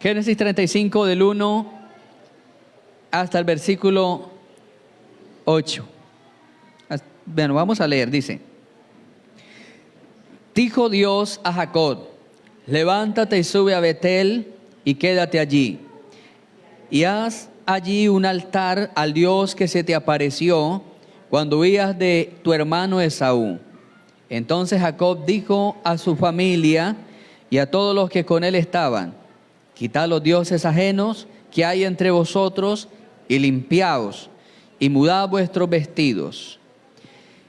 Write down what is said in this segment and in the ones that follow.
Génesis 35 del 1 hasta el versículo 8. Bueno, vamos a leer, dice: Dijo Dios a Jacob: levántate y sube a Betel y quédate allí. Y haz allí un altar al Dios que se te apareció cuando huías de tu hermano Esaú. Entonces Jacob dijo a su familia y a todos los que con él estaban: quitad los dioses ajenos que hay entre vosotros y limpiaos y mudad vuestros vestidos.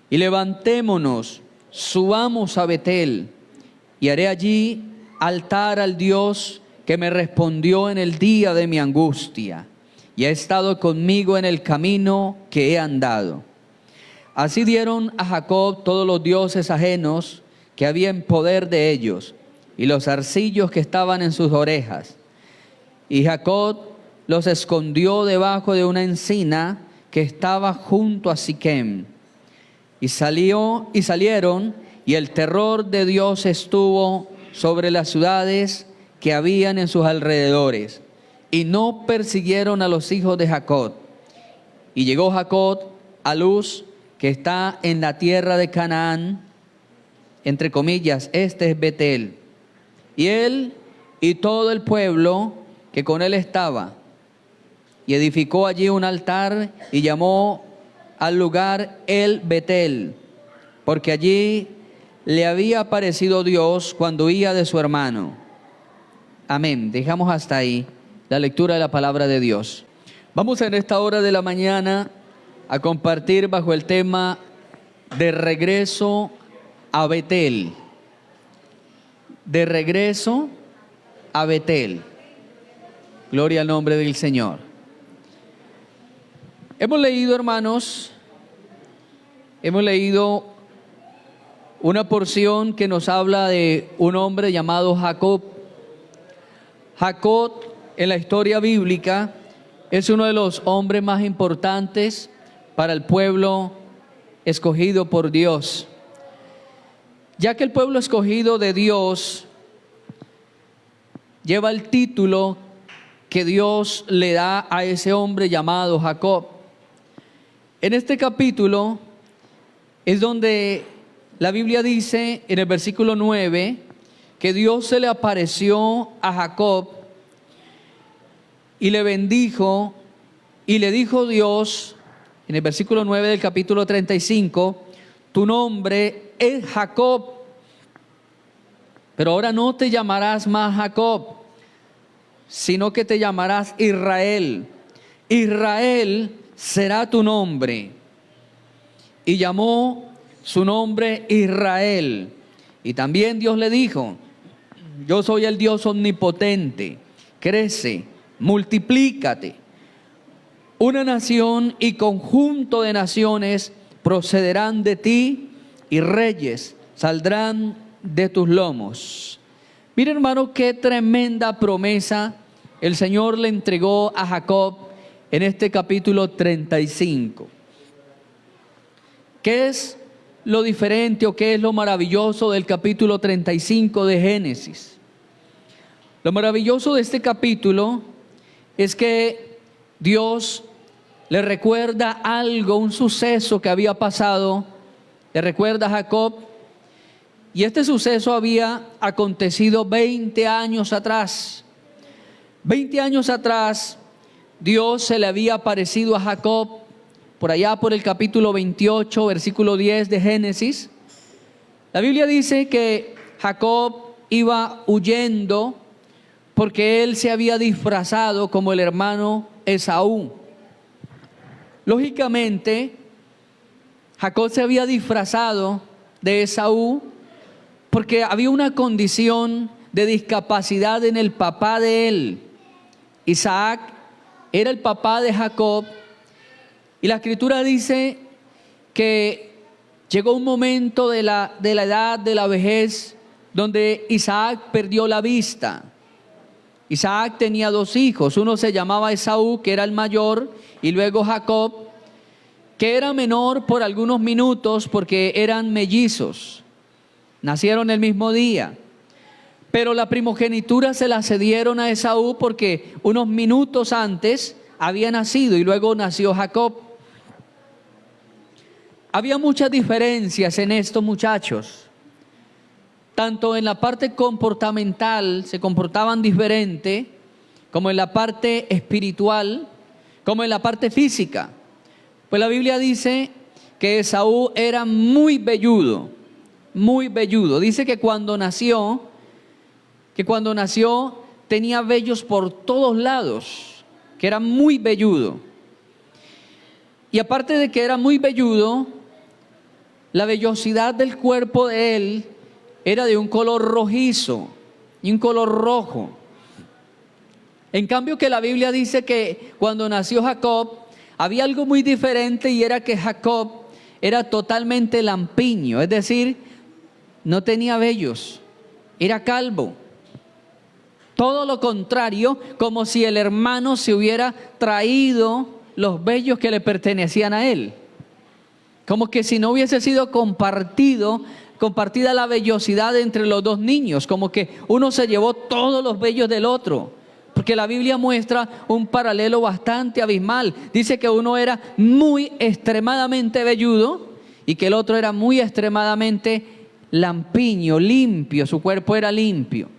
Y levantémonos, subamos a Betel, y haré allí altar al Dios que me respondió en el día de mi angustia y ha estado conmigo en el camino que he andado. Así dieron a Jacob todos los dioses ajenos que había en poder de ellos y los zarcillos que estaban en sus orejas. Y Jacob los escondió debajo de una encina que estaba junto a Siquem. Y salieron, y el terror de Dios estuvo sobre las ciudades que habían en sus alrededores, y no persiguieron a los hijos de Jacob. Y llegó Jacob a Luz, que está en la tierra de Canaán, entre comillas, este es Betel. Y él y todo el pueblo que con él estaba, y edificó allí un altar y llamó al lugar El Betel, porque allí le había aparecido Dios cuando huía de su hermano. Amén. Dejamos hasta ahí la lectura de la palabra de Dios. Vamos en esta hora de la mañana a compartir bajo el tema de regreso a Betel. De regreso a Betel. Gloria al nombre del Señor. Hemos leído, hermanos, una porción que nos habla de un hombre llamado Jacob. Jacob, en la historia bíblica, es uno de los hombres más importantes para el pueblo escogido por Dios, ya que el pueblo escogido de Dios lleva el título que Dios le da a ese hombre llamado Jacob. En este capítulo es donde la Biblia dice en el versículo 9 que Dios se le apareció a Jacob y le bendijo, y le dijo Dios en el versículo 9 del capítulo 35: tu nombre es Jacob, pero ahora no te llamarás más Jacob, sino que te llamarás Israel. Israel será tu nombre. Y llamó su nombre Israel. Y también Dios le dijo: yo soy el Dios omnipotente, crece, multiplícate. Una nación y conjunto de naciones procederán de ti, y reyes saldrán de tus lomos. Miren, hermano, qué tremenda promesa el Señor le entregó a Jacob en este capítulo 35. ¿Qué es lo diferente o qué es lo maravilloso del capítulo 35 de Génesis? Lo maravilloso de este capítulo es que Dios le recuerda algo, un suceso que había pasado, le recuerda a Jacob, y este suceso había acontecido 20 años atrás. 20 años atrás, Dios se le había aparecido a Jacob, por allá por el capítulo 28, versículo 10 de Génesis. La Biblia dice que Jacob iba huyendo porque él se había disfrazado como el hermano Esaú. Lógicamente, Jacob se había disfrazado de Esaú porque había una condición de discapacidad en el papá de él. Isaac era el papá de Jacob, y la Escritura dice que llegó un momento de la edad, de la vejez, donde Isaac perdió la vista. Isaac tenía dos hijos, uno se llamaba Esaú, que era el mayor, y luego Jacob, que era menor por algunos minutos porque eran mellizos, nacieron el mismo día. Pero la primogenitura se la cedieron a Esaú porque unos minutos antes había nacido y luego nació Jacob. Había muchas diferencias en estos muchachos. Tanto en la parte comportamental se comportaban diferente, como en la parte espiritual, como en la parte física. Pues la Biblia dice que Esaú era muy velludo, muy velludo. Dice que cuando nació tenía vellos por todos lados, que era muy velludo. Y aparte de que era muy velludo, la vellosidad del cuerpo de él era de un color rojizo y un color rojo. En cambio que la Biblia dice que cuando nació Jacob había algo muy diferente, y era que Jacob era totalmente lampiño, es decir, no tenía vellos, era calvo. Todo lo contrario, como si el hermano se hubiera traído los vellos que le pertenecían a él. Como que si no hubiese sido compartida la vellosidad entre los dos niños, como que uno se llevó todos los vellos del otro. Porque la Biblia muestra un paralelo bastante abismal. Dice que uno era muy extremadamente velludo y que el otro era muy extremadamente lampiño, limpio, su cuerpo era limpio.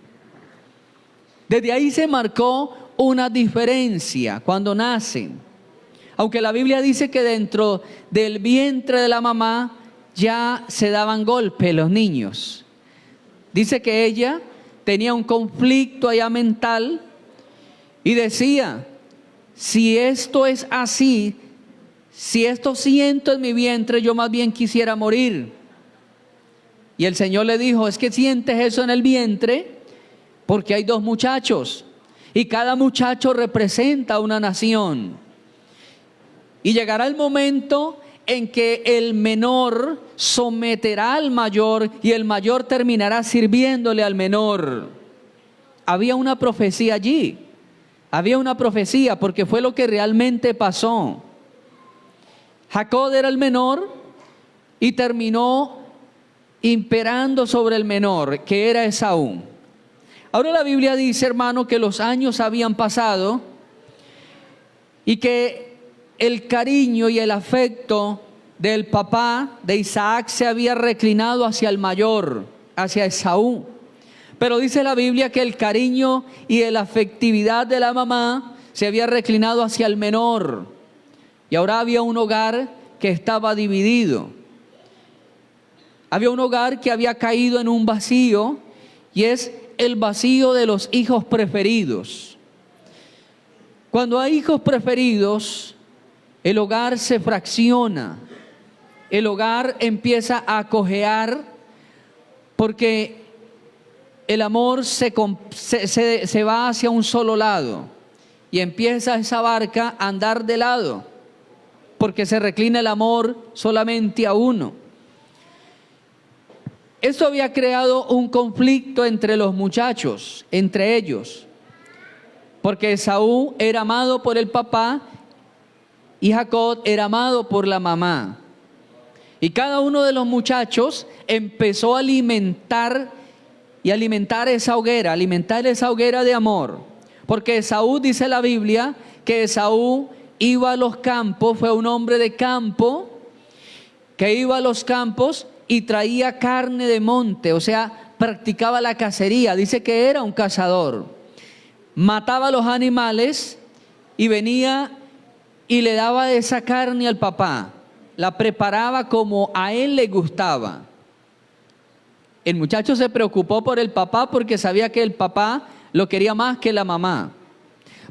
Desde ahí se marcó una diferencia cuando nacen. Aunque la Biblia dice que dentro del vientre de la mamá ya se daban golpes los niños. Dice que ella tenía un conflicto allá mental y decía: si esto es así, si esto siento en mi vientre, yo más bien quisiera morir. Y el Señor le dijo: es que sientes eso en el vientre porque hay dos muchachos y cada muchacho representa una nación. Y llegará el momento en que el menor someterá al mayor y el mayor terminará sirviéndole al menor. Había una profecía allí. Había una profecía, porque fue lo que realmente pasó. Jacob era el menor y terminó imperando sobre el menor, que era Esaú. Ahora la Biblia dice, hermano, que los años habían pasado y que el cariño y el afecto del papá de Isaac se había reclinado hacia el mayor, hacia Esaú. Pero dice la Biblia que el cariño y la afectividad de la mamá se había reclinado hacia el menor. Y ahora había un hogar que estaba dividido. Había un hogar que había caído en un vacío, y es el vacío de los hijos preferidos. Cuando hay hijos preferidos, el hogar se fracciona. El hogar empieza a cojear porque el amor se va hacia un solo lado y empieza esa barca a andar de lado porque se reclina el amor solamente a uno. Esto había creado un conflicto entre los muchachos, entre ellos, porque Esaú era amado por el papá y Jacob era amado por la mamá. Y cada uno de los muchachos empezó a alimentar esa hoguera de amor. Porque Esaú, dice la Biblia, que Esaú iba a los campos, fue un hombre de campo, que iba a los campos y traía carne de monte, o sea, practicaba la cacería, dice que era un cazador. Mataba a los animales y venía y le daba esa carne al papá, la preparaba como a él le gustaba. El muchacho se preocupó por el papá porque sabía que el papá lo quería más que la mamá.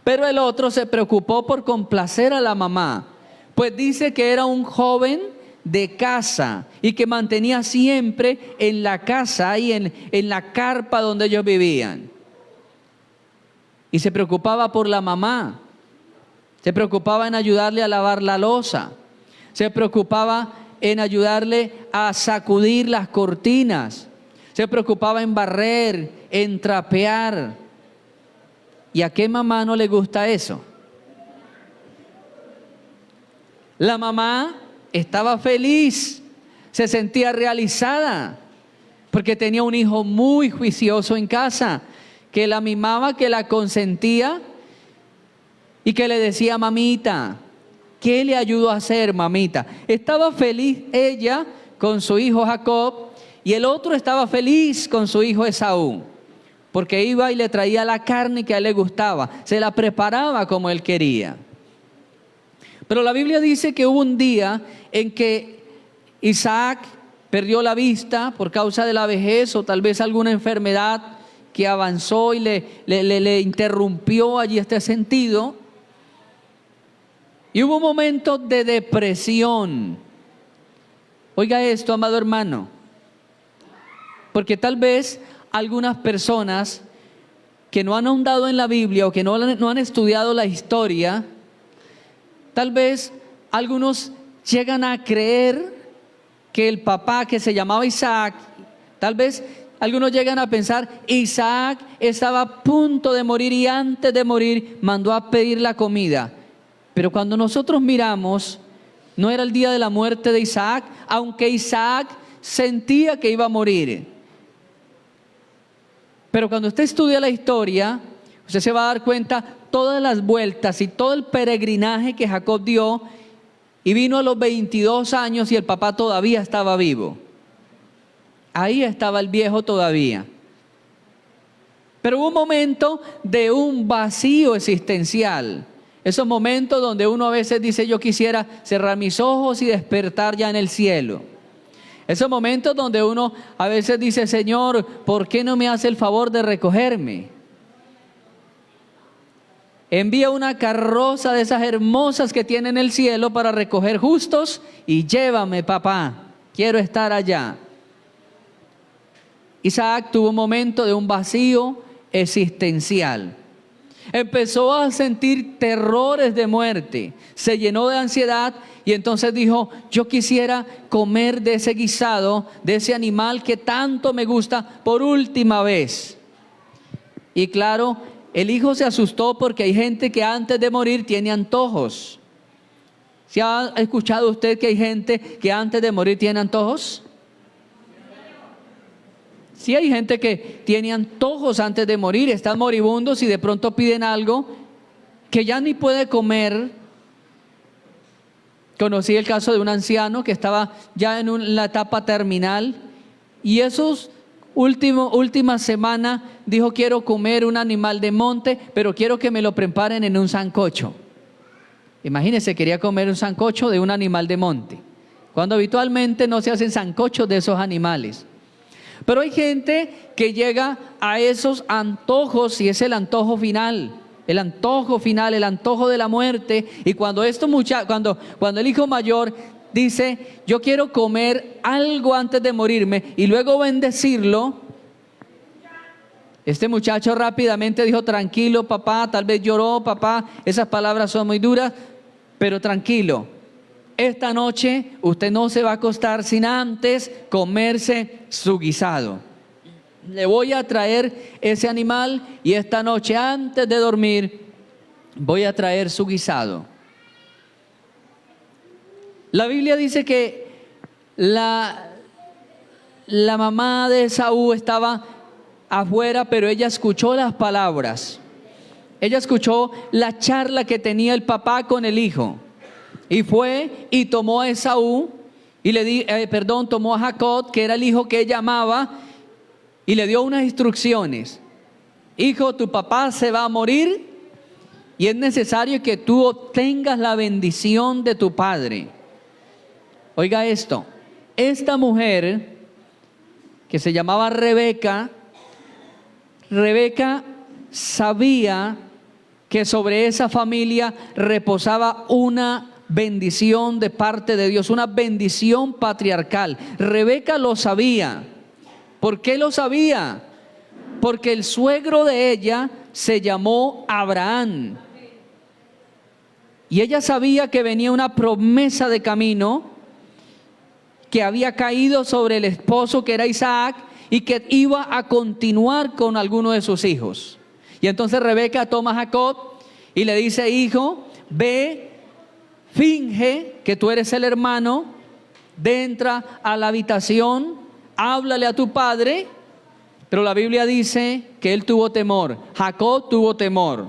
Pero el otro se preocupó por complacer a la mamá, pues dice que era un joven de casa y que mantenía siempre en la casa y en la carpa donde ellos vivían. Y se preocupaba por la mamá, se preocupaba en ayudarle a lavar la loza, se preocupaba en ayudarle a sacudir las cortinas, se preocupaba en barrer, en trapear. ¿Y a qué mamá no le gusta eso? La mamá estaba feliz, se sentía realizada, porque tenía un hijo muy juicioso en casa, que la mimaba, que la consentía y que le decía: mamita, ¿qué le ayudó a hacer, mamita? Estaba feliz ella con su hijo Jacob y el otro estaba feliz con su hijo Esaú, porque iba y le traía la carne que a él le gustaba, se la preparaba como él quería. Pero la Biblia dice que hubo un día en que Isaac perdió la vista por causa de la vejez o tal vez alguna enfermedad que avanzó y le interrumpió allí este sentido. Y hubo un momento de depresión. Oiga esto, amado hermano, porque tal vez algunas personas que no han ahondado en la Biblia o que no han estudiado la historia, tal vez algunos llegan a creer que el papá, que se llamaba Isaac, tal vez algunos llegan a pensar: Isaac estaba a punto de morir y antes de morir mandó a pedir la comida. Pero cuando nosotros miramos, no era el día de la muerte de Isaac, aunque Isaac sentía que iba a morir. Pero cuando usted estudia la historia, usted se va a dar cuenta todas las vueltas y todo el peregrinaje que Jacob dio, y vino a los 22 años y el papá todavía estaba vivo. Ahí estaba el viejo todavía. Pero hubo un momento de un vacío existencial. Esos momentos donde uno a veces dice: yo quisiera cerrar mis ojos y despertar ya en el cielo. Esos momentos donde uno a veces dice: Señor, ¿por qué no me hace el favor de recogerme? Envía una carroza de esas hermosas que tiene en el cielo para recoger justos y llévame, papá, quiero estar allá. Isaac tuvo un momento de un vacío existencial. Empezó a sentir terrores de muerte, se llenó de ansiedad y entonces dijo: yo quisiera comer de ese guisado, de ese animal que tanto me gusta, por última vez. Y claro, el hijo se asustó porque hay gente que antes de morir tiene antojos. ¿Se ha escuchado usted que hay gente que antes de morir tiene antojos? Sí, hay gente que tiene antojos antes de morir, están moribundos y de pronto piden algo que ya ni puede comer. Conocí el caso de un anciano que estaba ya en la etapa terminal y esos última semana dijo: quiero comer un animal de monte, pero quiero que me lo preparen en un sancocho. Imagínense, quería comer un sancocho de un animal de monte, cuando habitualmente no se hacen sancochos de esos animales. Pero hay gente que llega a esos antojos y es el antojo final, el antojo final, el antojo de la muerte. Y cuando cuando el hijo mayor dice: yo quiero comer algo antes de morirme y luego bendecirlo, este muchacho rápidamente dijo: tranquilo, papá. Tal vez lloró: papá, esas palabras son muy duras, pero tranquilo, esta noche usted no se va a acostar sin antes comerse su guisado. Le voy a traer ese animal y esta noche antes de dormir voy a traer su guisado. La Biblia dice que la mamá de Esaú estaba afuera, pero ella escuchó las palabras. Ella escuchó la charla que tenía el papá con el hijo. Y fue y tomó a Esaú, tomó a Jacob, que era el hijo que ella amaba, y le dio unas instrucciones. Hijo, tu papá se va a morir y es necesario que tú obtengas la bendición de tu padre. Oiga esto, esta mujer que se llamaba Rebeca sabía que sobre esa familia reposaba una bendición de parte de Dios, una bendición patriarcal. Rebeca lo sabía. ¿Por qué lo sabía? Porque el suegro de ella se llamó Abraham. Y ella sabía que venía una promesa de camino que había caído sobre el esposo, que era Isaac, y que iba a continuar con alguno de sus hijos. Y entonces Rebeca toma a Jacob y le dice: hijo, ve, finge que tú eres el hermano, entra a la habitación, háblale a tu padre. Pero la Biblia dice que él tuvo temor. Jacob tuvo temor.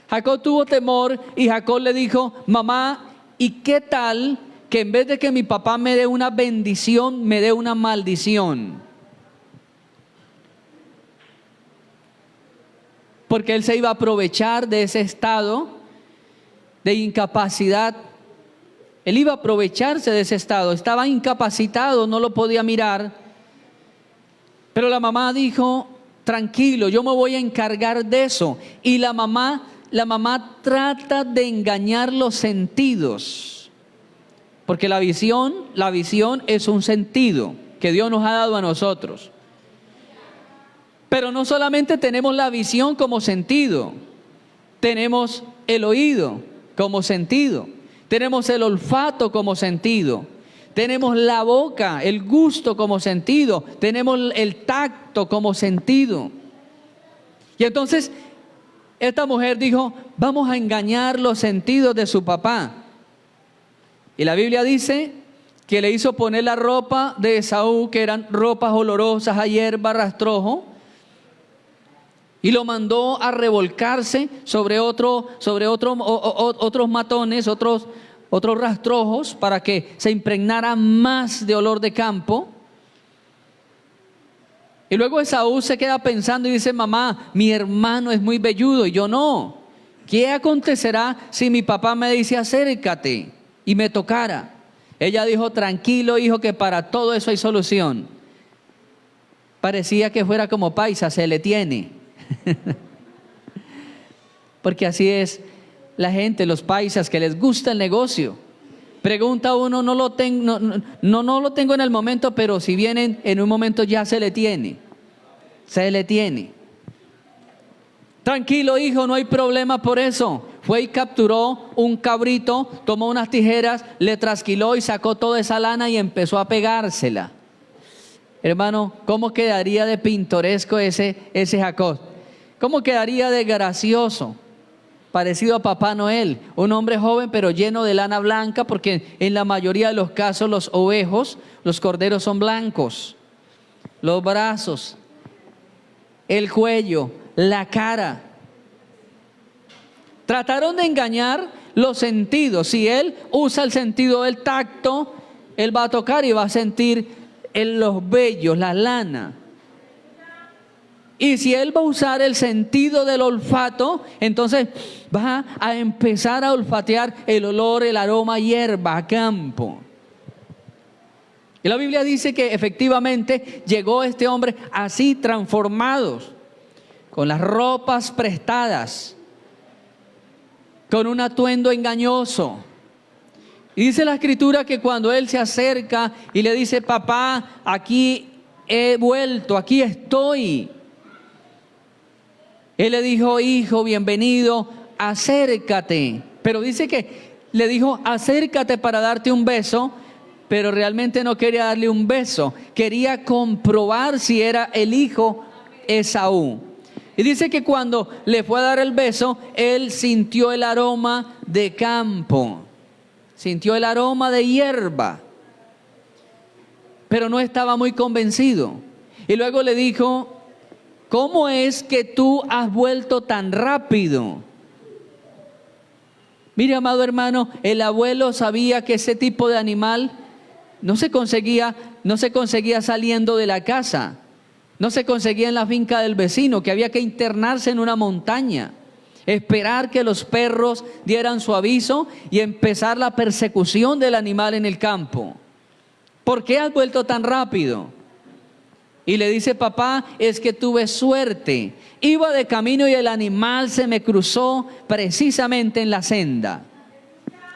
Jacob tuvo temor y Jacob le dijo: mamá, ¿y qué tal que en vez de que mi papá me dé una bendición, me dé una maldición? Porque él se iba a aprovechar de ese estado de incapacidad. Él iba a aprovecharse de ese estado. Estaba incapacitado, no lo podía mirar. Pero la mamá dijo: tranquilo, yo me voy a encargar de eso. Y la mamá trata de engañar los sentidos. Porque la visión es un sentido que Dios nos ha dado a nosotros. Pero no solamente tenemos la visión como sentido, tenemos el oído como sentido, tenemos el olfato como sentido, tenemos la boca, el gusto como sentido, tenemos el tacto como sentido. Y entonces esta mujer dijo: vamos a engañar los sentidos de su papá. Y la Biblia dice que le hizo poner la ropa de Esaú, que eran ropas olorosas a hierba, rastrojo, y lo mandó a revolcarse sobre otros matones, otros rastrojos, para que se impregnara más de olor de campo. Y luego Esaú se queda pensando y dice: mamá, mi hermano es muy velludo y yo no. ¿Qué acontecerá si mi papá me dice acércate y me tocara? Ella dijo: tranquilo, hijo, que para todo eso hay solución. Parecía que fuera como paisa, se le tiene. Porque así es la gente, los paisas, que les gusta el negocio. Pregunta uno: no lo tengo en el momento, pero si vienen en un momento ya se le tiene. Se le tiene. Tranquilo, hijo, no hay problema por eso. Fue y capturó un cabrito, tomó unas tijeras, le trasquiló y sacó toda esa lana y empezó a pegársela. Hermano, ¿cómo quedaría de pintoresco ese Jacob? ¿Cómo quedaría de gracioso? Parecido a Papá Noel, un hombre joven pero lleno de lana blanca, porque en la mayoría de los casos los ovejos, los corderos son blancos. Los brazos, el cuello, la cara. Trataron de engañar los sentidos. Si él usa el sentido del tacto, él va a tocar y va a sentir los vellos, la lana. Y si él va a usar el sentido del olfato, entonces va a empezar a olfatear el olor, el aroma a hierba, a campo. Y la Biblia dice que efectivamente llegó este hombre así, transformados, con las ropas prestadas, con un atuendo engañoso. Y dice la Escritura que cuando él se acerca y le dice: papá, aquí he vuelto, aquí estoy. Él le dijo: hijo, bienvenido, acércate. Pero dice que le dijo: acércate para darte un beso, pero realmente no quería darle un beso. Quería comprobar si era el hijo Esaú. Y dice que cuando le fue a dar el beso, él sintió el aroma de campo, sintió el aroma de hierba, pero no estaba muy convencido. Y luego le dijo: ¿cómo es que tú has vuelto tan rápido? Mire, amado hermano, el abuelo sabía que ese tipo de animal no se conseguía saliendo de la casa, no se conseguía en la finca del vecino, que había que internarse en una montaña, esperar que los perros dieran su aviso y empezar la persecución del animal en el campo. ¿Por qué has vuelto tan rápido? Y le dice: papá, es que tuve suerte. Iba de camino y el animal se me cruzó precisamente en la senda.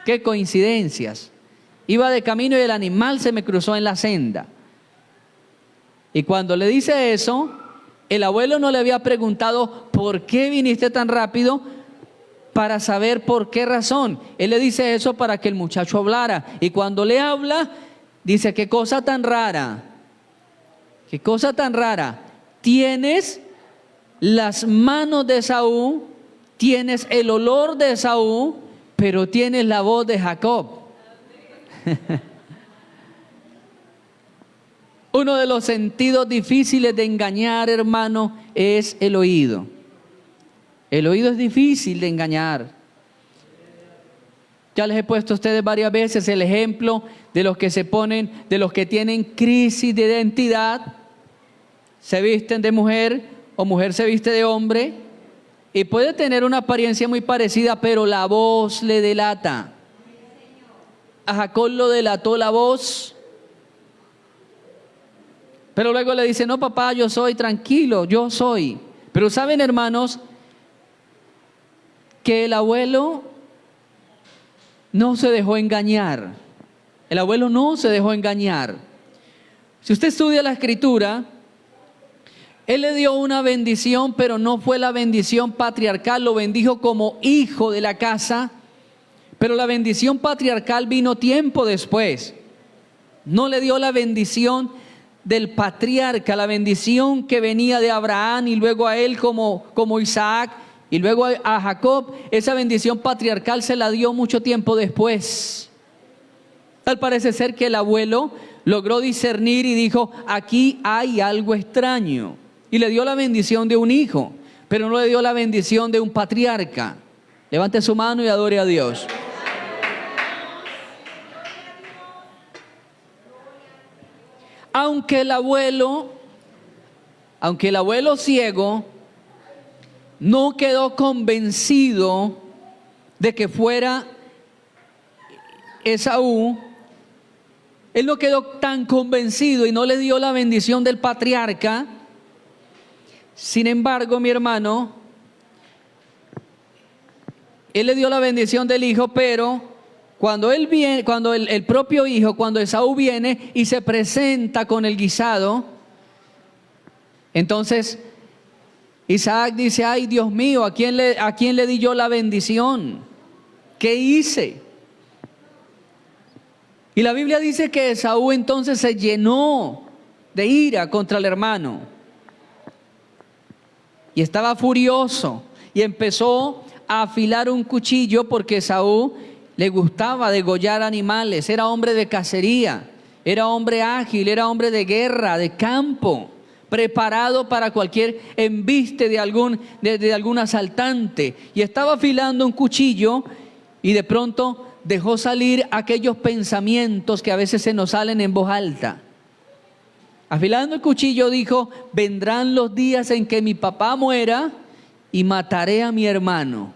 Qué coincidencias. Iba de camino y el animal se me cruzó en la senda. Y cuando le dice eso, el abuelo no le había preguntado: ¿por qué viniste tan rápido? Para saber por qué razón. Él le dice eso para que el muchacho hablara. Y cuando le habla, dice: qué cosa tan rara. Qué cosa tan rara. Tienes las manos de Esaú, tienes el olor de Esaú, pero tienes la voz de Jacob. Uno de los sentidos difíciles de engañar, hermano, es el oído. El oído es difícil de engañar. Ya les he puesto a ustedes varias veces el ejemplo de los que de los que tienen crisis de identidad, se visten de mujer o mujer se viste de hombre y puede tener una apariencia muy parecida, pero la voz le delata. A Jacob lo delató la voz. Pero luego le dice, no papá, yo soy, tranquilo, yo soy. Pero saben, hermanos, que el abuelo no se dejó engañar. El abuelo no se dejó engañar. Si usted estudia la Escritura, él le dio una bendición, pero no fue la bendición patriarcal, lo bendijo como hijo de la casa, pero la bendición patriarcal vino tiempo después. No le dio la bendición del patriarca, la bendición que venía de Abraham y luego a él como Isaac y luego a Jacob. Esa bendición patriarcal se la dio mucho tiempo después. Tal parece ser que el abuelo logró discernir y dijo, aquí hay algo extraño. Y le dio la bendición de un hijo, pero no le dio la bendición de un patriarca. Levante su mano y adore a Dios. Aunque el abuelo ciego no quedó convencido de que fuera Esaú, él no quedó tan convencido y no le dio la bendición del patriarca. Sin embargo, mi hermano, él le dio la bendición del hijo, pero cuando él viene, cuando el propio hijo, cuando Esaú viene y se presenta con el guisado, entonces Isaac dice, ay Dios mío, ¿a quién le di yo la bendición? ¿Qué hice? Y la Biblia dice que Esaú entonces se llenó de ira contra el hermano. Y estaba furioso y empezó a afilar un cuchillo porque Esaú le gustaba degollar animales, era hombre de cacería, era hombre ágil, era hombre de guerra, de campo, preparado para cualquier embiste de algún asaltante. Y estaba afilando un cuchillo y de pronto dejó salir aquellos pensamientos que a veces se nos salen en voz alta. Afilando el cuchillo dijo, vendrán los días en que mi papá muera y mataré a mi hermano.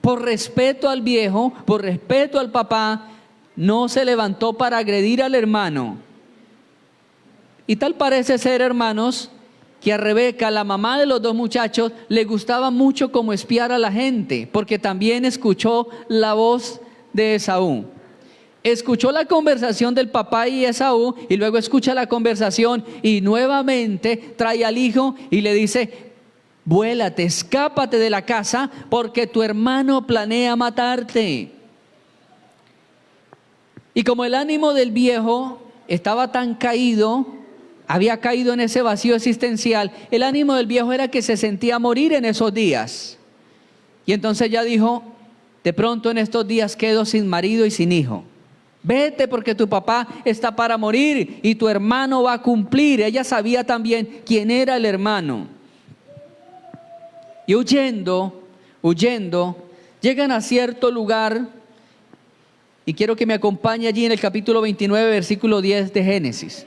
Por respeto al viejo, por respeto al papá, no se levantó para agredir al hermano. Y tal parece ser, hermanos, que a Rebeca, la mamá de los dos muchachos, le gustaba mucho como espiar a la gente, porque también escuchó la voz de Esaú. Escuchó la conversación del papá y Esaú, y luego escucha la conversación y nuevamente trae al hijo y le dice, vuélate, escápate de la casa porque tu hermano planea matarte. Y como el ánimo del viejo estaba tan caído, había caído en ese vacío existencial, el ánimo del viejo era que se sentía morir en esos días. Y entonces ya dijo, de pronto en estos días quedo sin marido y sin hijo. Vete porque tu papá está para morir y tu hermano va a cumplir. Ella sabía también quién era el hermano. Y huyendo, llegan a cierto lugar, y quiero que me acompañe allí en el capítulo 29, versículo 10 de Génesis.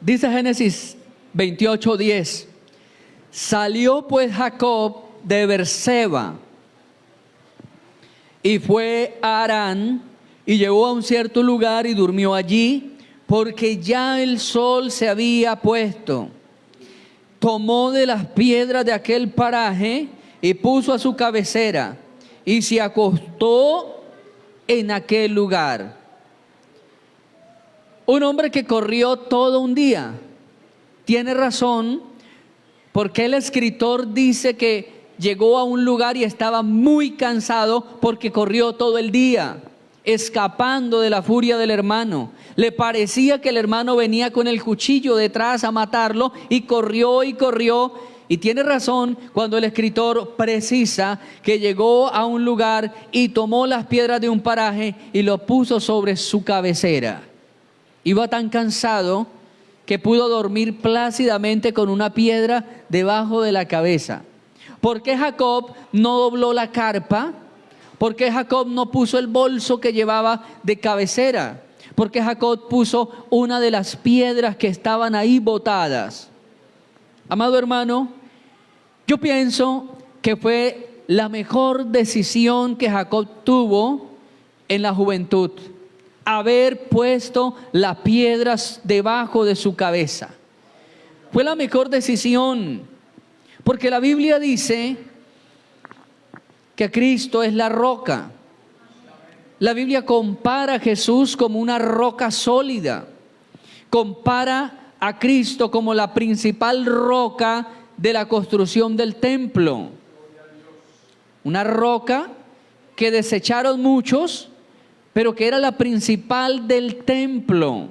Dice Génesis 28, 10. Salió pues Jacob de Berseba y fue a Harán y llegó a un cierto lugar y durmió allí, porque ya el sol se había puesto. Tomó de las piedras de aquel paraje y puso a su cabecera y se acostó en aquel lugar. Un hombre que corrió todo un día. Tiene razón, porque el escritor dice que llegó a un lugar y estaba muy cansado porque corrió todo el día, escapando de la furia del hermano. Le parecía que el hermano venía con el cuchillo detrás a matarlo y corrió Y tiene razón cuando el escritor precisa que llegó a un lugar y tomó las piedras de un paraje y lo puso sobre su cabecera. Iba tan cansado que pudo dormir plácidamente con una piedra debajo de la cabeza. ¿Por qué Jacob no dobló la carpa? ¿Por qué Jacob no puso el bolso que llevaba de cabecera? ¿Por qué Jacob puso una de las piedras que estaban ahí botadas? Amado hermano, yo pienso que fue la mejor decisión que Jacob tuvo en la juventud, haber puesto las piedras debajo de su cabeza. Fue la mejor decisión, porque la Biblia dice que Cristo es la roca. La Biblia compara a Jesús como una roca sólida. Compara a Cristo como la principal roca de la construcción del templo. Una roca que desecharon muchos, pero que era la principal del templo.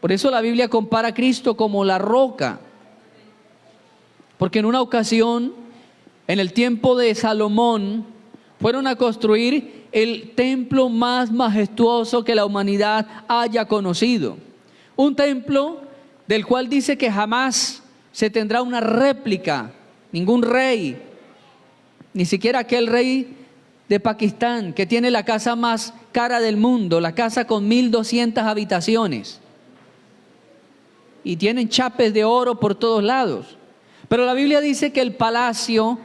Por eso la Biblia compara a Cristo como la roca. Porque en una ocasión, en el tiempo de Salomón, fueron a construir el templo más majestuoso que la humanidad haya conocido. Un templo del cual dice que jamás se tendrá una réplica, ningún rey, ni siquiera aquel rey de Pakistán que tiene la casa más cara del mundo, la casa con 1,200 habitaciones. Y tienen chapes de oro por todos lados. Pero la Biblia dice que el palacio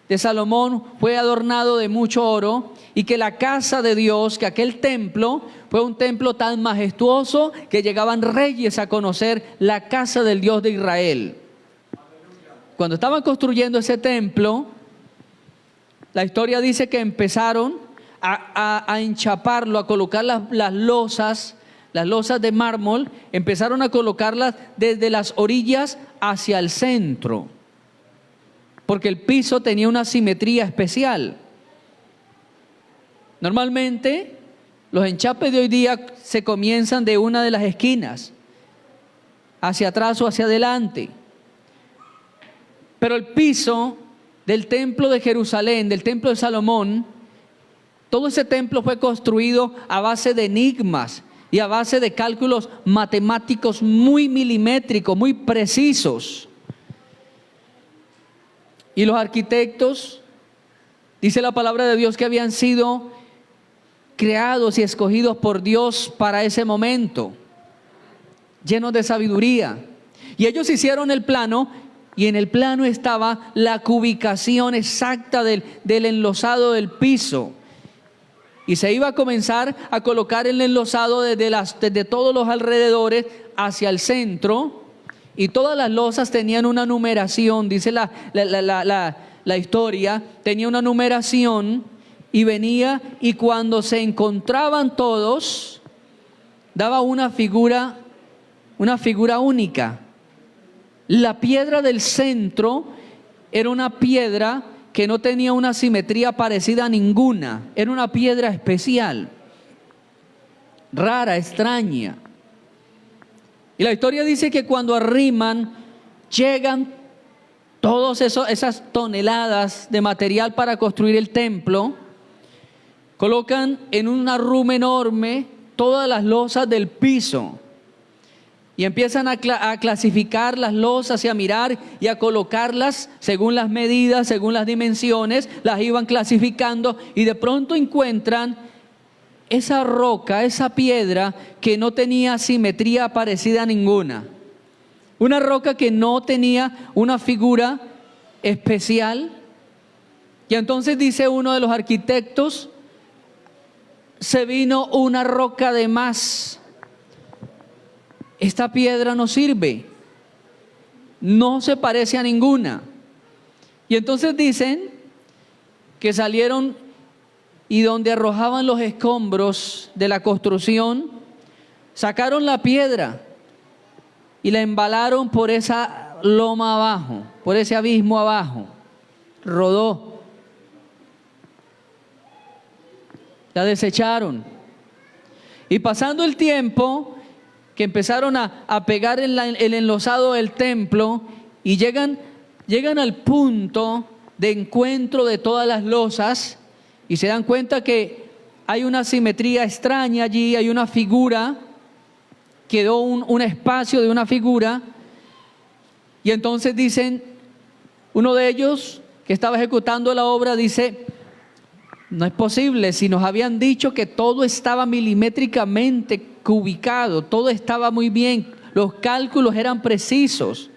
de Salomón fue adornado de mucho oro y que la casa de Dios, que aquel templo, fue un templo tan majestuoso que llegaban reyes a conocer la casa del Dios de Israel. Cuando estaban construyendo ese templo, la historia dice que empezaron a enchaparlo, a colocar las losas de mármol, empezaron a colocarlas desde las orillas hacia el centro, porque el piso tenía una simetría especial. Normalmente, los enchapes de hoy día se comienzan de una de las esquinas, hacia atrás o hacia adelante. Pero el piso del templo de Jerusalén, del templo de Salomón, todo ese templo fue construido a base de enigmas y a base de cálculos matemáticos muy milimétricos, muy precisos. Y los arquitectos, dice la palabra de Dios, que habían sido creados y escogidos por Dios para ese momento, llenos de sabiduría. Y ellos hicieron el plano, y en el plano estaba la ubicación exacta del enlosado del piso. Y se iba a comenzar a colocar el enlosado desde todos los alrededores hacia el centro, y todas las losas tenían una numeración, dice la historia, tenía una numeración, y venía, y cuando se encontraban todos, daba una figura única. La piedra del centro era una piedra que no tenía una simetría parecida a ninguna. Era una piedra especial, rara, extraña. Y la historia dice que cuando arriman, llegan todas esas toneladas de material para construir el templo, colocan en un arrume enorme todas las losas del piso. Y empiezan a clasificar las losas y a mirar y a colocarlas según las medidas, según las dimensiones, las iban clasificando, y de pronto encuentran esa roca, esa piedra que no tenía simetría parecida a ninguna. Una roca que no tenía una figura especial. Y entonces dice uno de los arquitectos, se vino una roca de más. Esta piedra no sirve, no se parece a ninguna. Y entonces dicen que salieron, y donde arrojaban los escombros de la construcción, sacaron la piedra y la embalaron por esa loma abajo, por ese abismo abajo. Rodó. La desecharon. Y pasando el tiempo, que empezaron a pegar el enlosado del templo, y llegan llegan al punto de encuentro de todas las losas y se dan cuenta que hay una simetría extraña allí, hay una figura, quedó un espacio de una figura, y entonces dicen, uno de ellos que estaba ejecutando la obra dice, no es posible, si nos habían dicho que todo estaba milimétricamente ubicado, todo estaba muy bien, los cálculos eran precisos.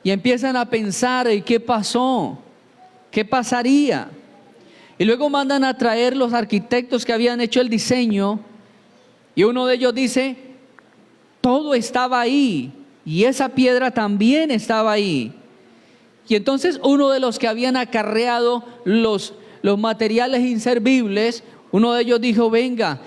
Y empiezan a pensar, ¿y qué pasó? ¿Qué pasaría? Y luego mandan a traer los arquitectos que habían hecho el diseño, y uno de ellos dice, todo estaba ahí, y esa piedra también estaba ahí. Y entonces uno de los que habían acarreado los materiales inservibles, uno de ellos dijo, venga,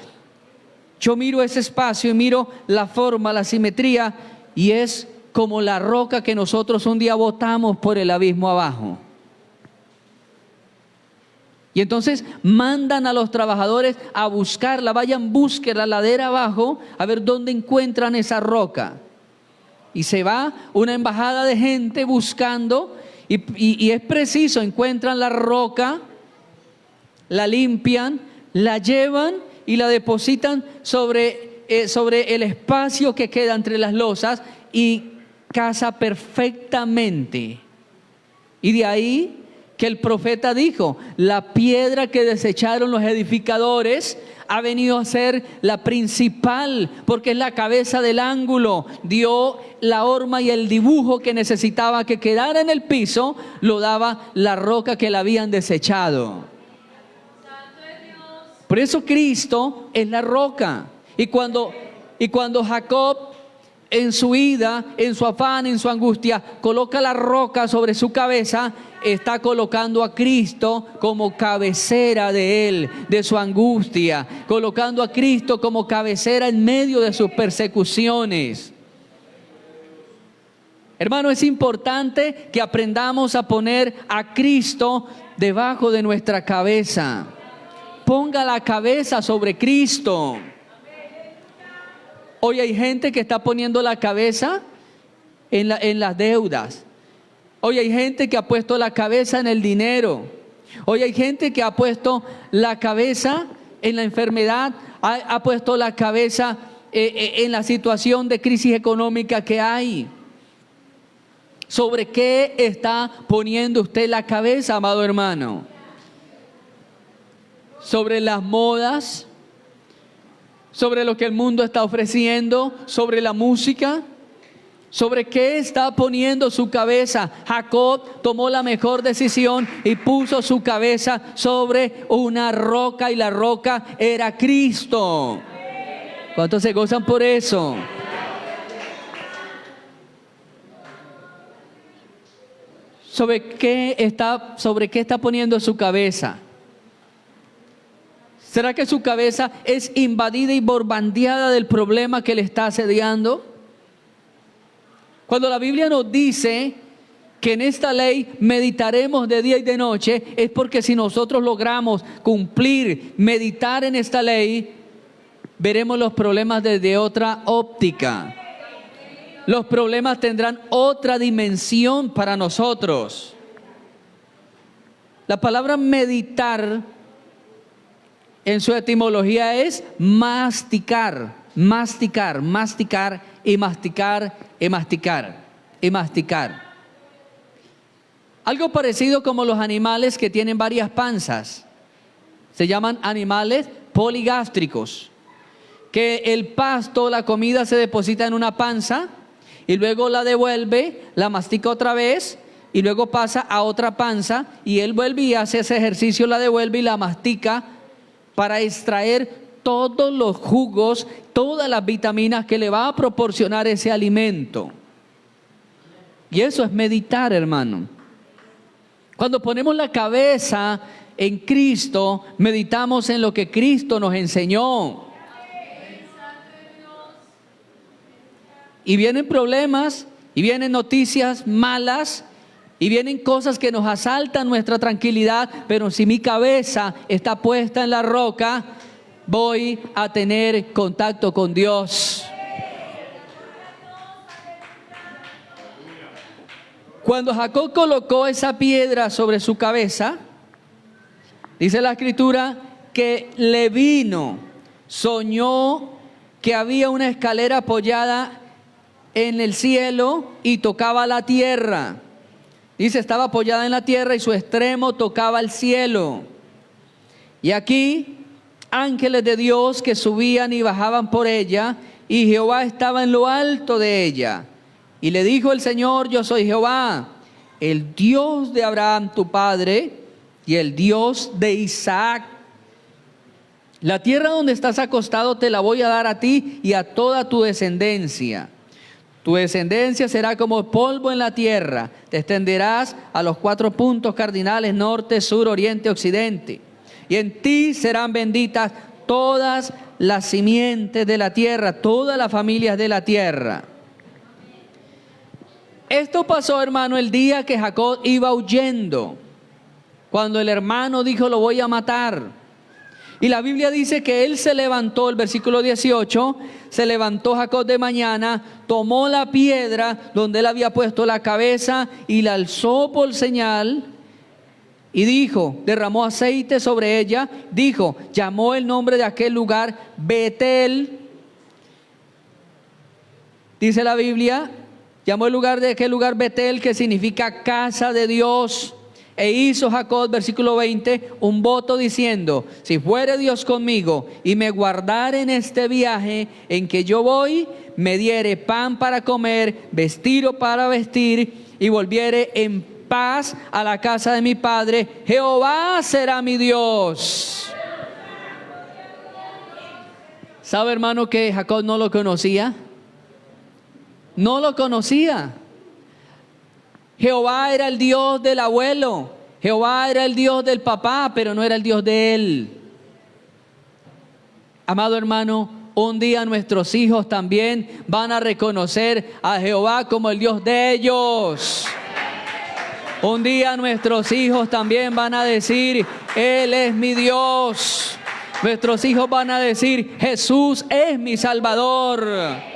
yo miro ese espacio y miro la forma, la simetría, y es como la roca que nosotros un día botamos por el abismo abajo. Y entonces mandan a los trabajadores a buscarla, vayan, busquen la ladera abajo, a ver dónde encuentran esa roca. Y se va una embajada de gente buscando, y es preciso, encuentran la roca, la limpian, la llevan y la depositan sobre el espacio que queda entre las losas, y casa perfectamente. Y de ahí que el profeta dijo, la piedra que desecharon los edificadores ha venido a ser la principal, porque es la cabeza del ángulo, dio la horma y el dibujo que necesitaba que quedara en el piso, lo daba la roca que la habían desechado. Por eso Cristo es la roca. Y cuando Jacob, en su ida, en su afán, en su angustia, coloca la roca sobre su cabeza, está colocando a Cristo como cabecera de él, de su angustia, colocando a Cristo como cabecera en medio de sus persecuciones. Hermano, es importante que aprendamos a poner a Cristo debajo de nuestra cabeza. Ponga la cabeza sobre Cristo. Hoy hay gente que está poniendo la cabeza en las deudas. Hoy hay gente que ha puesto la cabeza en el dinero. Hoy hay gente que ha puesto la cabeza en la enfermedad, ha puesto la cabeza en la situación de crisis económica que hay. ¿Sobre qué está poniendo usted la cabeza, amado hermano? ¿Sobre las modas? ¿Sobre lo que el mundo está ofreciendo? ¿Sobre la música? ¿Sobre qué está poniendo su cabeza? Jacob tomó la mejor decisión y puso su cabeza sobre una roca, y la roca era Cristo. ¿Cuántos se gozan por eso? ¿Sobre qué está poniendo su cabeza? ¿Será que su cabeza es invadida y bombardeada del problema que le está asediando? Cuando la Biblia nos dice que en esta ley meditaremos de día y de noche, es porque si nosotros logramos cumplir, meditar en esta ley, veremos los problemas desde otra óptica. Los problemas tendrán otra dimensión para nosotros. La palabra meditar en su etimología es masticar, masticar, masticar y masticar y masticar y masticar. Algo parecido como los animales que tienen varias panzas. Se llaman animales poligástricos. Que el pasto, la comida se deposita en una panza y luego la devuelve, la mastica otra vez y luego pasa a otra panza y él vuelve y hace ese ejercicio, la devuelve y la mastica para extraer todos los jugos, todas las vitaminas que le va a proporcionar ese alimento. Y eso es meditar, hermano. Cuando ponemos la cabeza en Cristo, meditamos en lo que Cristo nos enseñó. Y vienen problemas, y vienen noticias malas, y vienen cosas que nos asaltan nuestra tranquilidad, pero si mi cabeza está puesta en la roca, voy a tener contacto con Dios. Cuando Jacob colocó esa piedra sobre su cabeza, dice la escritura que le vino, soñó que había una escalera apoyada en el cielo y tocaba la tierra. Dice, estaba apoyada en la tierra y su extremo tocaba el cielo. Y aquí, ángeles de Dios que subían y bajaban por ella, y Jehová estaba en lo alto de ella. Y le dijo el Señor, yo soy Jehová, el Dios de Abraham tu padre, y el Dios de Isaac. La tierra donde estás acostado te la voy a dar a ti y a toda tu descendencia. Tu descendencia será como polvo en la tierra. Te extenderás a los 4 puntos cardinales, norte, sur, oriente, occidente. Y en ti serán benditas todas las simientes de la tierra, todas las familias de la tierra. Esto pasó, hermano, el día que Jacob iba huyendo. Cuando el hermano dijo, lo voy a matar. Y la Biblia dice que él se levantó, el versículo 18, se levantó Jacob de mañana, tomó la piedra donde él había puesto la cabeza y la alzó por señal y dijo, derramó aceite sobre ella, dijo, llamó el nombre de aquel lugar Betel. Dice la Biblia, llamó el lugar de aquel lugar Betel, que significa casa de Dios. E hizo Jacob, versículo 20, un voto diciendo, si fuere Dios conmigo y me guardare en este viaje en que yo voy, me diere pan para comer, vestido para vestir, y volviere en paz a la casa de mi padre, Jehová será mi Dios. ¿Sabe, hermano, que Jacob no lo conocía? No lo conocía. Jehová era el Dios del abuelo, Jehová era el Dios del papá, pero no era el Dios de él. Amado hermano, un día nuestros hijos también van a reconocer a Jehová como el Dios de ellos. Un día nuestros hijos también van a decir, Él es mi Dios. Nuestros hijos van a decir, Jesús es mi Salvador.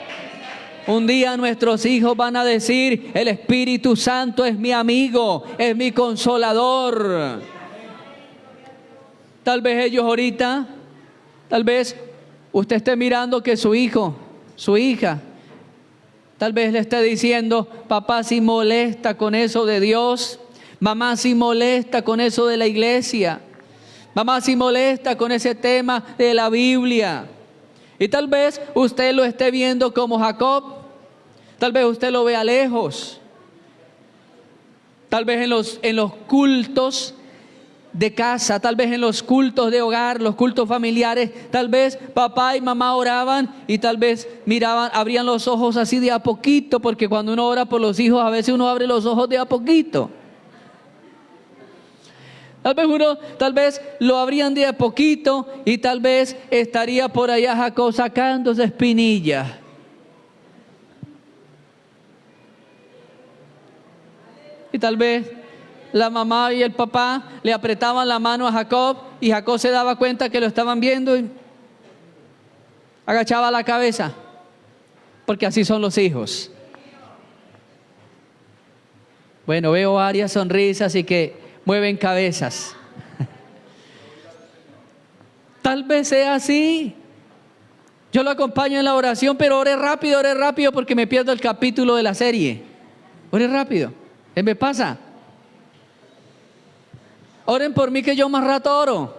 Un día nuestros hijos van a decir, el Espíritu Santo es mi amigo, es mi consolador. Tal vez ellos ahorita, tal vez usted esté mirando que su hijo, su hija, tal vez le esté diciendo, papá sí molesta con eso de Dios, mamá sí molesta con eso de la iglesia, mamá sí molesta con ese tema de la Biblia. Y tal vez usted lo esté viendo como Jacob, tal vez usted lo vea lejos, tal vez en los cultos de casa, tal vez en los cultos de hogar, los cultos familiares, tal vez papá y mamá oraban y tal vez miraban, abrían los ojos así de a poquito, porque cuando uno ora por los hijos a veces uno abre los ojos de a poquito. Tal vez lo abrían de a poquito y tal vez estaría por allá Jacob sacándose espinillas. Y tal vez la mamá y el papá le apretaban la mano a Jacob y Jacob se daba cuenta que lo estaban viendo y agachaba la cabeza, porque así son los hijos. Bueno, veo varias sonrisas y que mueven cabezas. Tal vez sea así. Yo lo acompaño en la oración, pero ore rápido porque me pierdo el capítulo de la serie. Ore rápido, ¿qué me pasa? Oren por mí que yo más rato oro.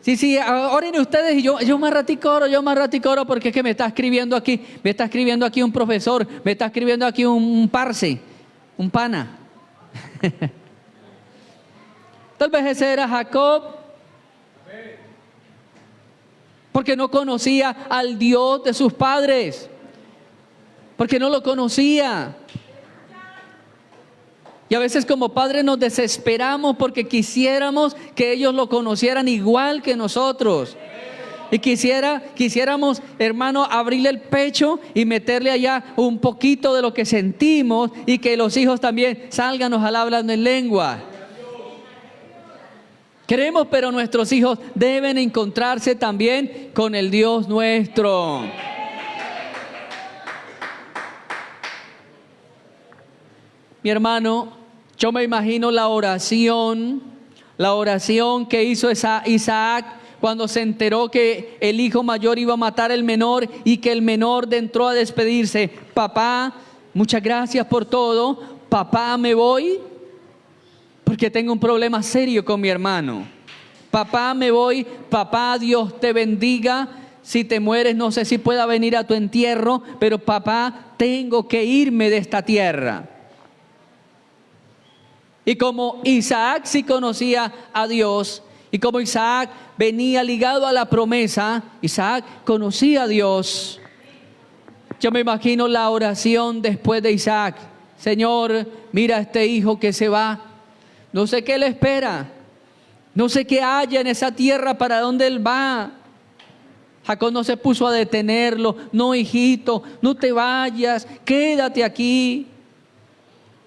Sí, oren ustedes y yo más ratico oro porque es que me está escribiendo aquí un profesor, me está escribiendo aquí un parce, un pana. Tal vez ese era Jacob, porque no conocía al Dios de sus padres, porque no lo conocía. Y a veces como padres nos desesperamos porque quisiéramos que ellos lo conocieran igual que nosotros. Y quisiéramos, hermano, abrirle el pecho y meterle allá un poquito de lo que sentimos y que los hijos también salgan hablando en lengua. Queremos, pero nuestros hijos deben encontrarse también con el Dios nuestro. mi hermano, yo me imagino la oración que hizo Isaac cuando se enteró que el hijo mayor iba a matar al menor y que el menor entró a despedirse. Papá, muchas gracias por todo. Papá, me voy porque tengo un problema serio con mi hermano. Papá, me voy. Papá, Dios te bendiga. Si te mueres, no sé si pueda venir a tu entierro, pero papá, tengo que irme de esta tierra. Y como Isaac sí conocía a Dios, y como Isaac venía ligado a la promesa, Isaac conocía a Dios. Yo me imagino la oración después de Isaac. Señor, mira a este hijo que se va. No sé qué le espera. No sé qué haya en esa tierra para dónde él va. Jacob no se puso a detenerlo. No, hijito, no te vayas. Quédate aquí.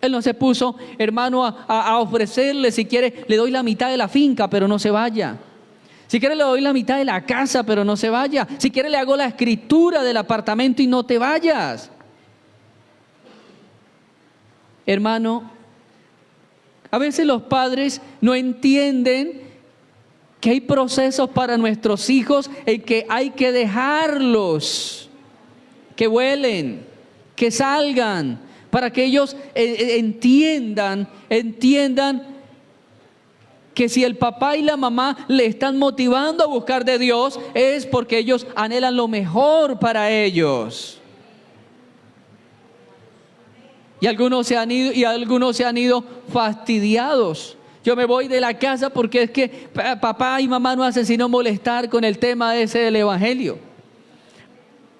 Él no se puso, hermano, a ofrecerle, si quiere, le doy la mitad de la finca, pero no se vaya. Si quiere, le doy la mitad de la casa, pero no se vaya. Si quiere, le hago la escritura del apartamento y no te vayas. Hermano, a veces los padres no entienden que hay procesos para nuestros hijos en que hay que dejarlos, que vuelen, que salgan, para que ellos entiendan que si el papá y la mamá le están motivando a buscar de Dios, es porque ellos anhelan lo mejor para ellos. Y algunos se han ido fastidiados. Yo me voy de la casa porque es que papá y mamá no hacen sino molestar con el tema ese del evangelio.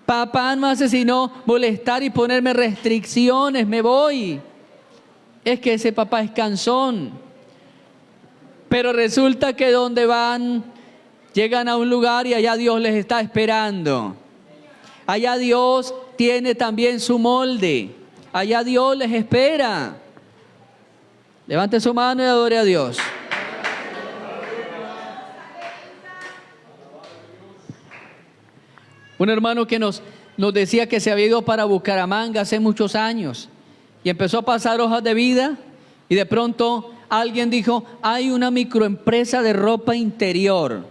Papá no hace sino molestar y ponerme restricciones, me voy. Es que ese papá es cansón. Pero resulta que donde van, llegan a un lugar y allá Dios les está esperando. Allá Dios tiene también su molde. Allá Dios les espera. Levante su mano y adore a Dios. Un hermano que nos decía que se había ido para Bucaramanga hace muchos años y empezó a pasar hojas de vida y de pronto alguien dijo, hay una microempresa de ropa interior.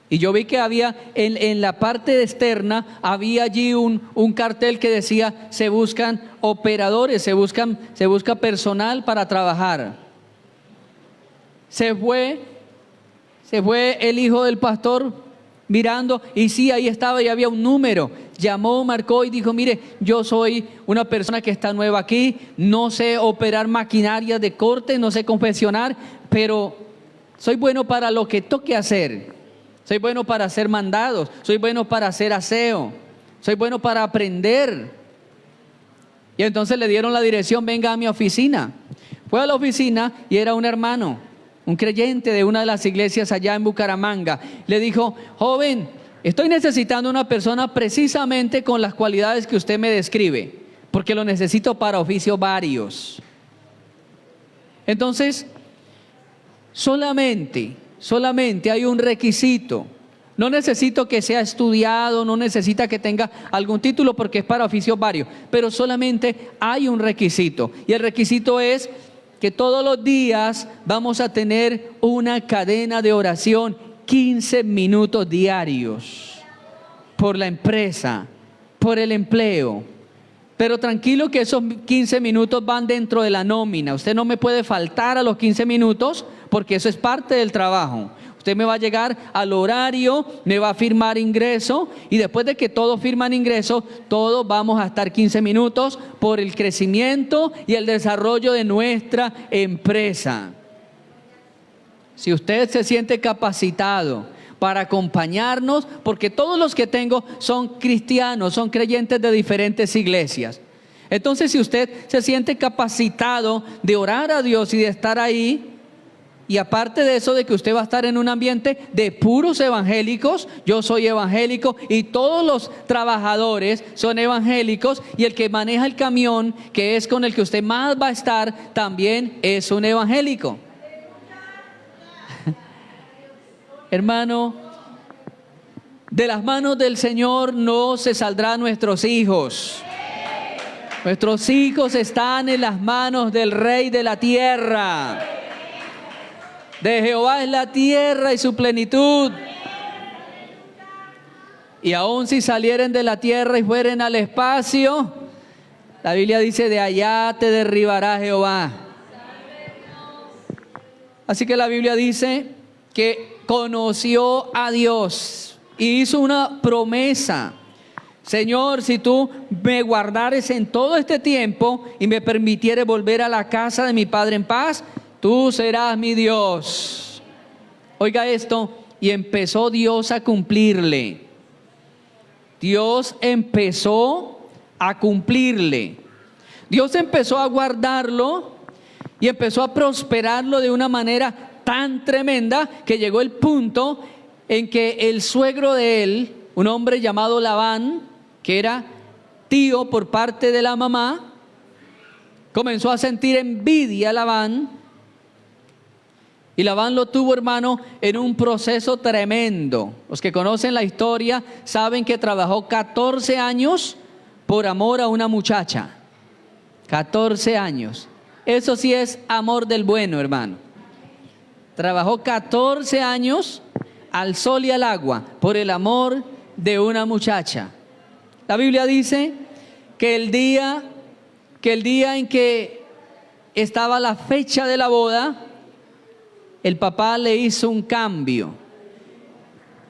Y yo vi que había en la parte externa, había allí un cartel que decía, se buscan operadores, se busca personal para trabajar. Se fue el hijo del pastor mirando y sí, ahí estaba y había un número. Llamó, marcó y dijo, mire, yo soy una persona que está nueva aquí, no sé operar maquinaria de corte, no sé confeccionar, pero soy bueno para lo que toque hacer. Soy bueno para hacer mandados, soy bueno para hacer aseo, soy bueno para aprender. Y entonces le dieron la dirección, venga a mi oficina. Fue a la oficina y era un hermano, un creyente de una de las iglesias allá en Bucaramanga. Le dijo, joven, estoy necesitando una persona precisamente con las cualidades que usted me describe, porque lo necesito para oficios varios. Entonces, solamente hay un requisito. No necesito que sea estudiado, no necesita que tenga algún título porque es para oficios varios, pero solamente hay un requisito. Y el requisito es que todos los días vamos a tener una cadena de oración, 15 minutos diarios, por la empresa, por el empleo. Pero tranquilo que esos 15 minutos van dentro de la nómina. Usted no me puede faltar a los 15 minutos porque eso es parte del trabajo. Usted me va a llegar al horario, me va a firmar ingreso y después de que todos firman ingreso, todos vamos a estar 15 minutos por el crecimiento y el desarrollo de nuestra empresa. Si usted se siente capacitado para acompañarnos, porque todos los que tengo son cristianos, son creyentes de diferentes iglesias. Entonces, si usted se siente capacitado de orar a Dios y de estar ahí, y aparte de eso de que usted va a estar en un ambiente de puros evangélicos, yo soy evangélico y todos los trabajadores son evangélicos y el que maneja el camión, que es con el que usted más va a estar, también es un evangélico. Hermano, de las manos del Señor no se saldrán nuestros hijos. Nuestros hijos están en las manos del Rey de la tierra. De Jehová es la tierra y su plenitud. Y aun si salieren de la tierra y fueren al espacio, la Biblia dice, de allá te derribará Jehová. Así que la Biblia dice que conoció a Dios y hizo una promesa. Señor, si tú me guardares en todo este tiempo y me permitieres volver a la casa de mi Padre en paz, tú serás mi Dios. Oiga esto, y empezó Dios a cumplirle. Dios empezó a cumplirle. Dios empezó a guardarlo y empezó a prosperarlo de una manera tan tremenda que llegó el punto en que el suegro de él, un hombre llamado Labán, que era tío por parte de la mamá, comenzó a sentir envidia a Labán. Y Labán lo tuvo, hermano, en un proceso tremendo. Los que conocen la historia saben que trabajó 14 años por amor a una muchacha. 14 años. Eso sí es amor del bueno, hermano. Trabajó 14 años al sol y al agua por el amor de una muchacha. La Biblia dice que el día en que estaba la fecha de la boda, el papá le hizo un cambio.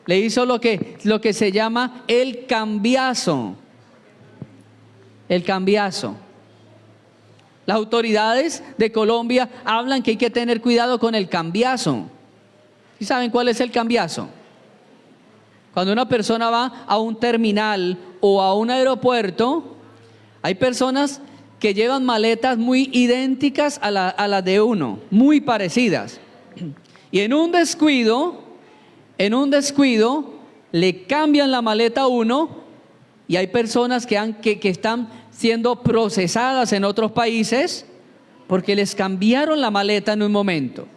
Le hizo lo que se llama el cambiazo. El cambiazo. Las autoridades de Colombia hablan que hay que tener cuidado con el cambiazo. ¿Y saben cuál es el cambiazo? Cuando una persona va a un terminal o a un aeropuerto, hay personas que llevan maletas muy idénticas a las de uno, muy parecidas. Y en un descuido, le cambian la maleta a uno, y hay personas que están siendo procesadas en otros países porque les cambiaron la maleta en un momento.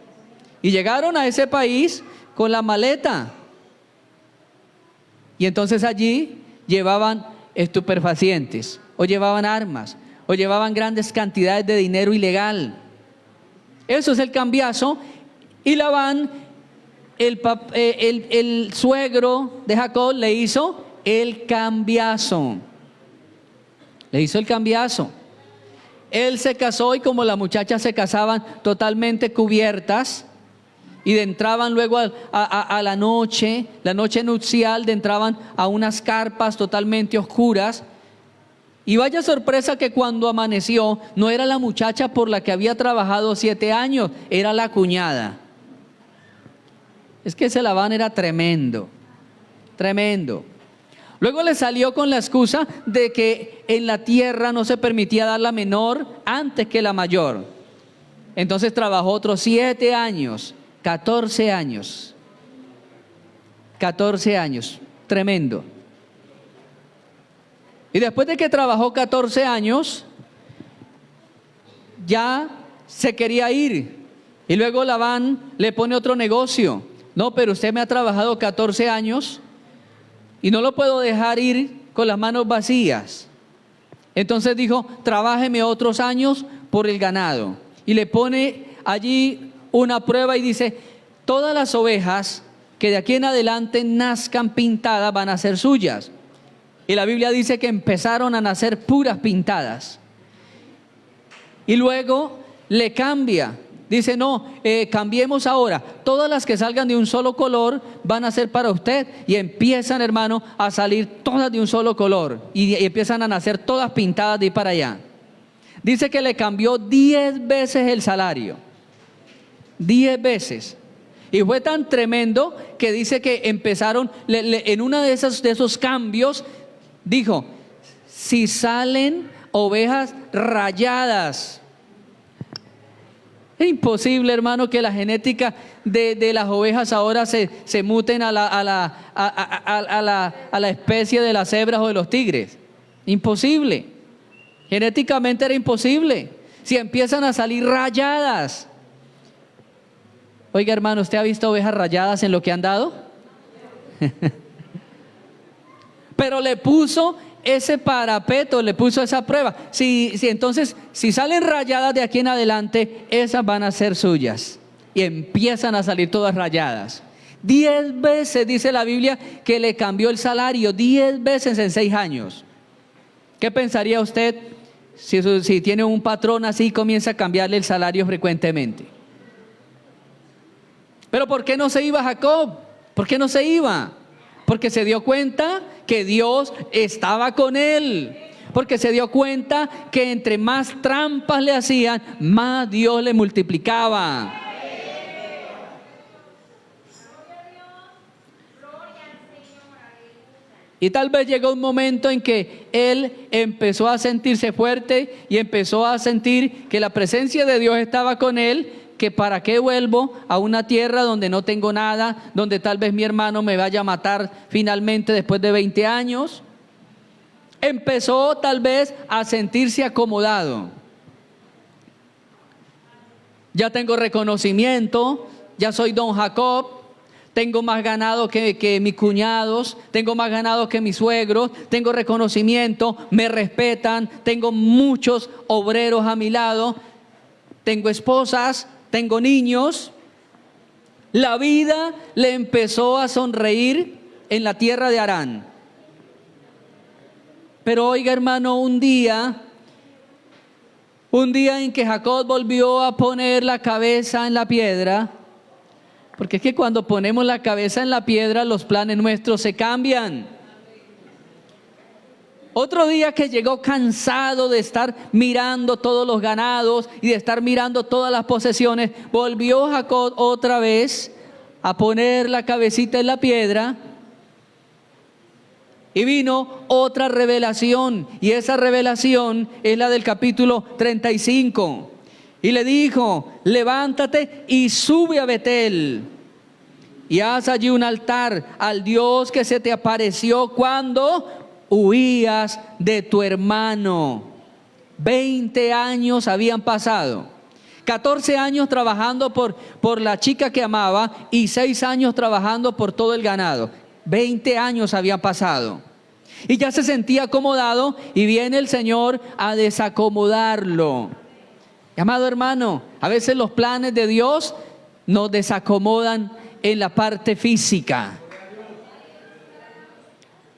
Y llegaron a ese país con la maleta. Y entonces allí llevaban estupefacientes, o llevaban armas, o llevaban grandes cantidades de dinero ilegal. Eso es el cambiazo. Y Labán, el suegro de Jacob, le hizo el cambiazo. Le hizo el cambiazo. Él se casó, y como las muchachas se casaban totalmente cubiertas, y entraban luego a la noche nupcial, entraban a unas carpas totalmente oscuras. Y vaya sorpresa que cuando amaneció, no era la muchacha por la que había trabajado 7 años, era la cuñada. Es que ese Labán era tremendo, tremendo. Luego le salió con la excusa de que en la tierra no se permitía dar la menor antes que la mayor. Entonces trabajó otros 7 años, 14 años. 14 años, tremendo. Y después de que trabajó 14 años, ya se quería ir. Y luego Labán le pone otro negocio. No, pero usted me ha trabajado 14 años y no lo puedo dejar ir con las manos vacías. Entonces dijo, trabájeme otros años por el ganado. Y le pone allí una prueba y dice, todas las ovejas que de aquí en adelante nazcan pintadas van a ser suyas. Y la Biblia dice que empezaron a nacer puras pintadas. Y luego le cambia. Dice, no, cambiemos ahora. Todas las que salgan de un solo color van a ser para usted. Y empiezan, hermano, a salir todas de un solo color. Y empiezan a nacer todas pintadas de ahí para allá. Dice que le cambió 10 veces el salario. 10 veces. Y fue tan tremendo que dice que empezaron, en uno de esos cambios, dijo, si salen ovejas rayadas. Es imposible, hermano, que la genética de las ovejas ahora se muten a la especie de las cebras o de los tigres. Imposible. Genéticamente era imposible. Si empiezan a salir rayadas. Oiga, hermano, ¿usted ha visto ovejas rayadas en lo que han dado? Pero le puso ese parapeto le puso esa prueba. Entonces, si salen rayadas de aquí en adelante, esas van a ser suyas. Y empiezan a salir todas rayadas. 10 veces dice la Biblia que le cambió el salario, 10 veces en 6 años. ¿Qué pensaría usted si tiene un patrón así y comienza a cambiarle el salario frecuentemente? Pero ¿por qué no se iba Jacob? ¿Por qué no se iba? Porque se dio cuenta que Dios estaba con él. Porque se dio cuenta que entre más trampas le hacían, más Dios le multiplicaba. Y tal vez llegó un momento en que él empezó a sentirse fuerte y empezó a sentir que la presencia de Dios estaba con él, que para qué vuelvo a una tierra donde no tengo nada, donde tal vez mi hermano me vaya a matar finalmente después de 20 años. Empezó tal vez a sentirse acomodado. Ya tengo reconocimiento, ya soy don Jacob. Tengo más ganado que mis cuñados, tengo más ganado que mis suegros, tengo reconocimiento, me respetan, tengo muchos obreros a mi lado, tengo esposas, tengo niños. La vida le empezó a sonreír en la tierra de Harán. Pero oiga, hermano, un día en que Jacob volvió a poner la cabeza en la piedra, porque es que cuando ponemos la cabeza en la piedra, los planes nuestros se cambian. Otro día que llegó cansado de estar mirando todos los ganados y de estar mirando todas las posesiones, volvió Jacob otra vez a poner la cabecita en la piedra. Y vino otra revelación, y esa revelación es la del capítulo 35. Y le dijo: levántate y sube a Betel, y haz allí un altar al Dios que se te apareció cuando huías de tu hermano. 20 años habían pasado. 14 años trabajando por la chica que amaba y 6 años trabajando por todo el ganado. 20 años habían pasado. Y ya se sentía acomodado, y viene el Señor a desacomodarlo. Amado hermano, a veces los planes de Dios nos desacomodan en la parte física.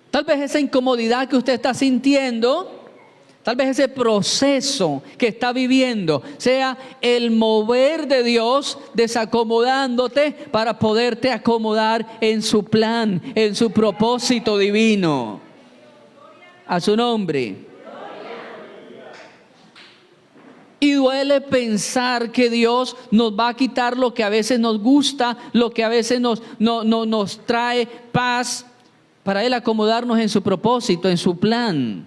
Tal vez esa incomodidad que usted está sintiendo, tal vez ese proceso que está viviendo, sea el mover de Dios desacomodándote para poderte acomodar en su plan, en su propósito divino. A su nombre. Y duele pensar que Dios nos va a quitar lo que a veces nos gusta, lo que a veces nos trae paz, para Él acomodarnos en su propósito, en su plan.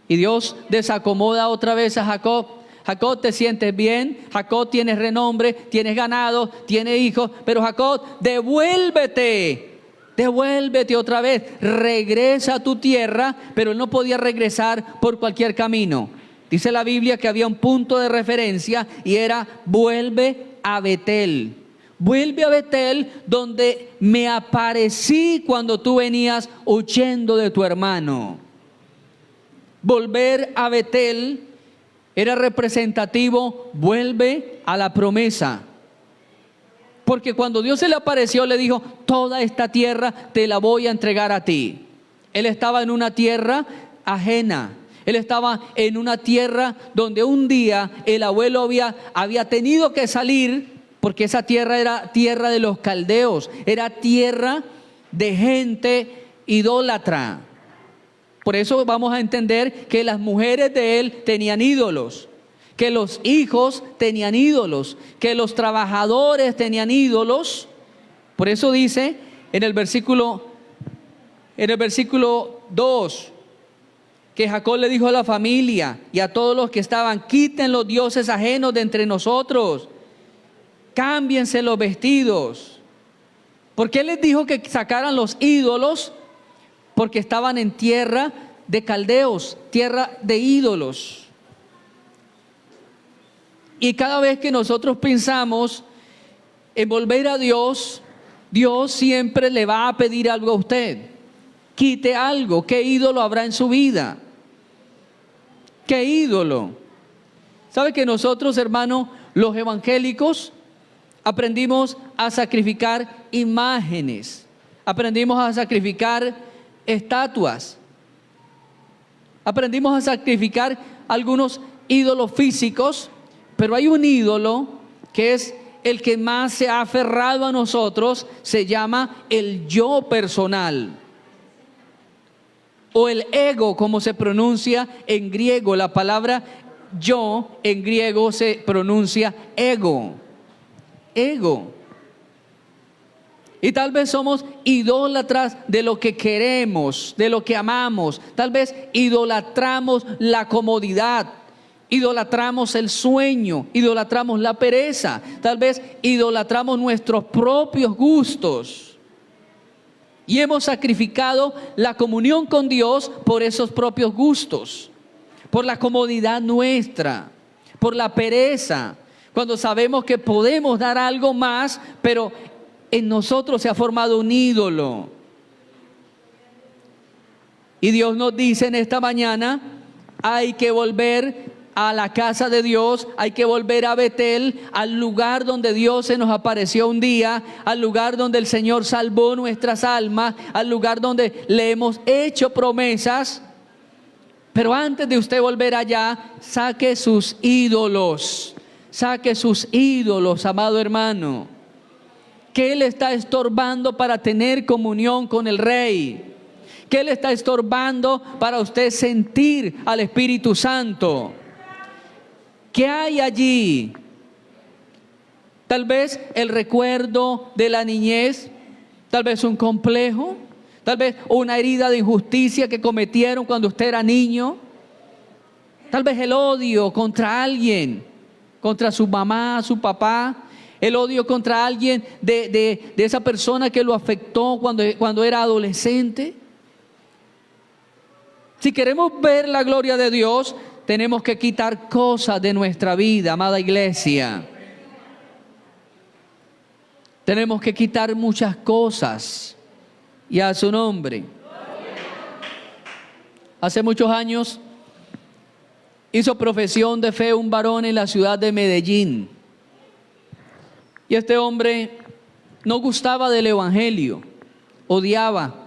Y Dios desacomoda otra vez a Jacob. Jacob, ¿te sientes bien? Jacob, tienes renombre, tienes ganado, tienes hijos, pero Jacob, devuélvete otra vez, regresa a tu tierra. Pero él no podía regresar por cualquier camino. Dice la Biblia que había un punto de referencia, y era: vuelve a Betel. Vuelve a Betel, donde me aparecí cuando tú venías huyendo de tu hermano. Volver a Betel era representativo, vuelve a la promesa. Porque cuando Dios se le apareció, le dijo: toda esta tierra te la voy a entregar a ti. Él estaba en una tierra ajena. Él estaba en una tierra donde un día el abuelo había tenido que salir, porque esa tierra era tierra de los caldeos, era tierra de gente idólatra. Por eso vamos a entender que las mujeres de él tenían ídolos, que los hijos tenían ídolos, que los trabajadores tenían ídolos. Por eso dice en el versículo 2, que Jacob le dijo a la familia y a todos los que estaban: quiten los dioses ajenos de entre nosotros, cámbiense los vestidos. ¿Por qué les dijo que sacaran los ídolos? Porque estaban en tierra de caldeos, tierra de ídolos. Y cada vez que nosotros pensamos en volver a Dios, Dios siempre le va a pedir algo a usted. quite algo. ¿Qué ídolo habrá en su vida? ¿Qué ídolo? ¿Sabe que nosotros, hermano, los evangélicos, aprendimos a sacrificar imágenes? Aprendimos a sacrificar estatuas. Aprendimos a sacrificar algunos ídolos físicos, pero hay un ídolo que es el que más se ha aferrado a nosotros, se llama el yo personal, o el ego, como se pronuncia en griego. La palabra yo en griego se pronuncia ego. Ego. Y tal vez somos idólatras de lo que queremos, de lo que amamos. Tal vez idolatramos la comodidad, idolatramos el sueño, idolatramos la pereza. Tal vez idolatramos nuestros propios gustos. Y hemos sacrificado la comunión con Dios por esos propios gustos, por la comodidad nuestra, por la pereza. Cuando sabemos que podemos dar algo más, pero en nosotros se ha formado un ídolo. Y Dios nos dice en esta mañana, hay que volver a la casa de Dios, hay que volver a Betel, al lugar donde Dios se nos apareció un día, al lugar donde el Señor salvó nuestras almas, al lugar donde le hemos hecho promesas. Pero antes de usted volver allá, saque sus ídolos, amado hermano. ¿Qué le está estorbando para tener comunión con el Rey? ¿Qué le está estorbando para usted sentir al Espíritu Santo? ¿Qué hay allí? Tal vez el recuerdo de la niñez, tal vez un complejo, tal vez una herida de injusticia que cometieron cuando usted era niño, tal vez el odio contra alguien, contra su mamá, su papá, el odio contra alguien de esa persona que lo afectó cuando era adolescente. Si queremos ver la gloria de Dios, tenemos que quitar cosas de nuestra vida, amada iglesia. Tenemos que quitar muchas cosas. Y a su nombre. Hace muchos años hizo profesión de fe un varón en la ciudad de Medellín. Y este hombre no gustaba del evangelio, odiaba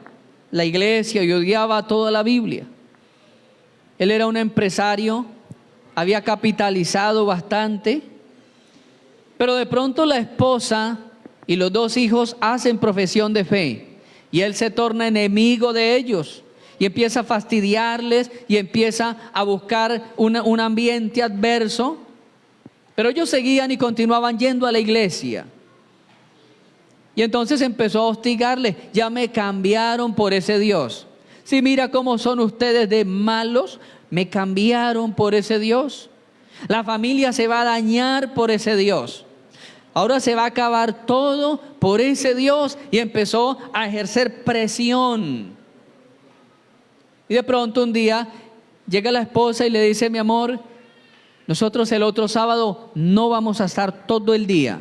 la iglesia y odiaba toda la Biblia. Él era un empresario, había capitalizado bastante, pero de pronto la esposa y los 2 hijos hacen profesión de fe y él se torna enemigo de ellos y empieza a fastidiarles y empieza a buscar un ambiente adverso. Pero ellos seguían y continuaban yendo a la iglesia. Y entonces empezó a hostigarle. Ya me cambiaron por ese Dios. Si mira cómo son ustedes de malos, me cambiaron por ese Dios. La familia se va a dañar por ese Dios. Ahora se va a acabar todo por ese Dios. Y empezó a ejercer presión. Y de pronto un día llega la esposa y le dice: mi amor, nosotros el otro sábado no vamos a estar todo el día.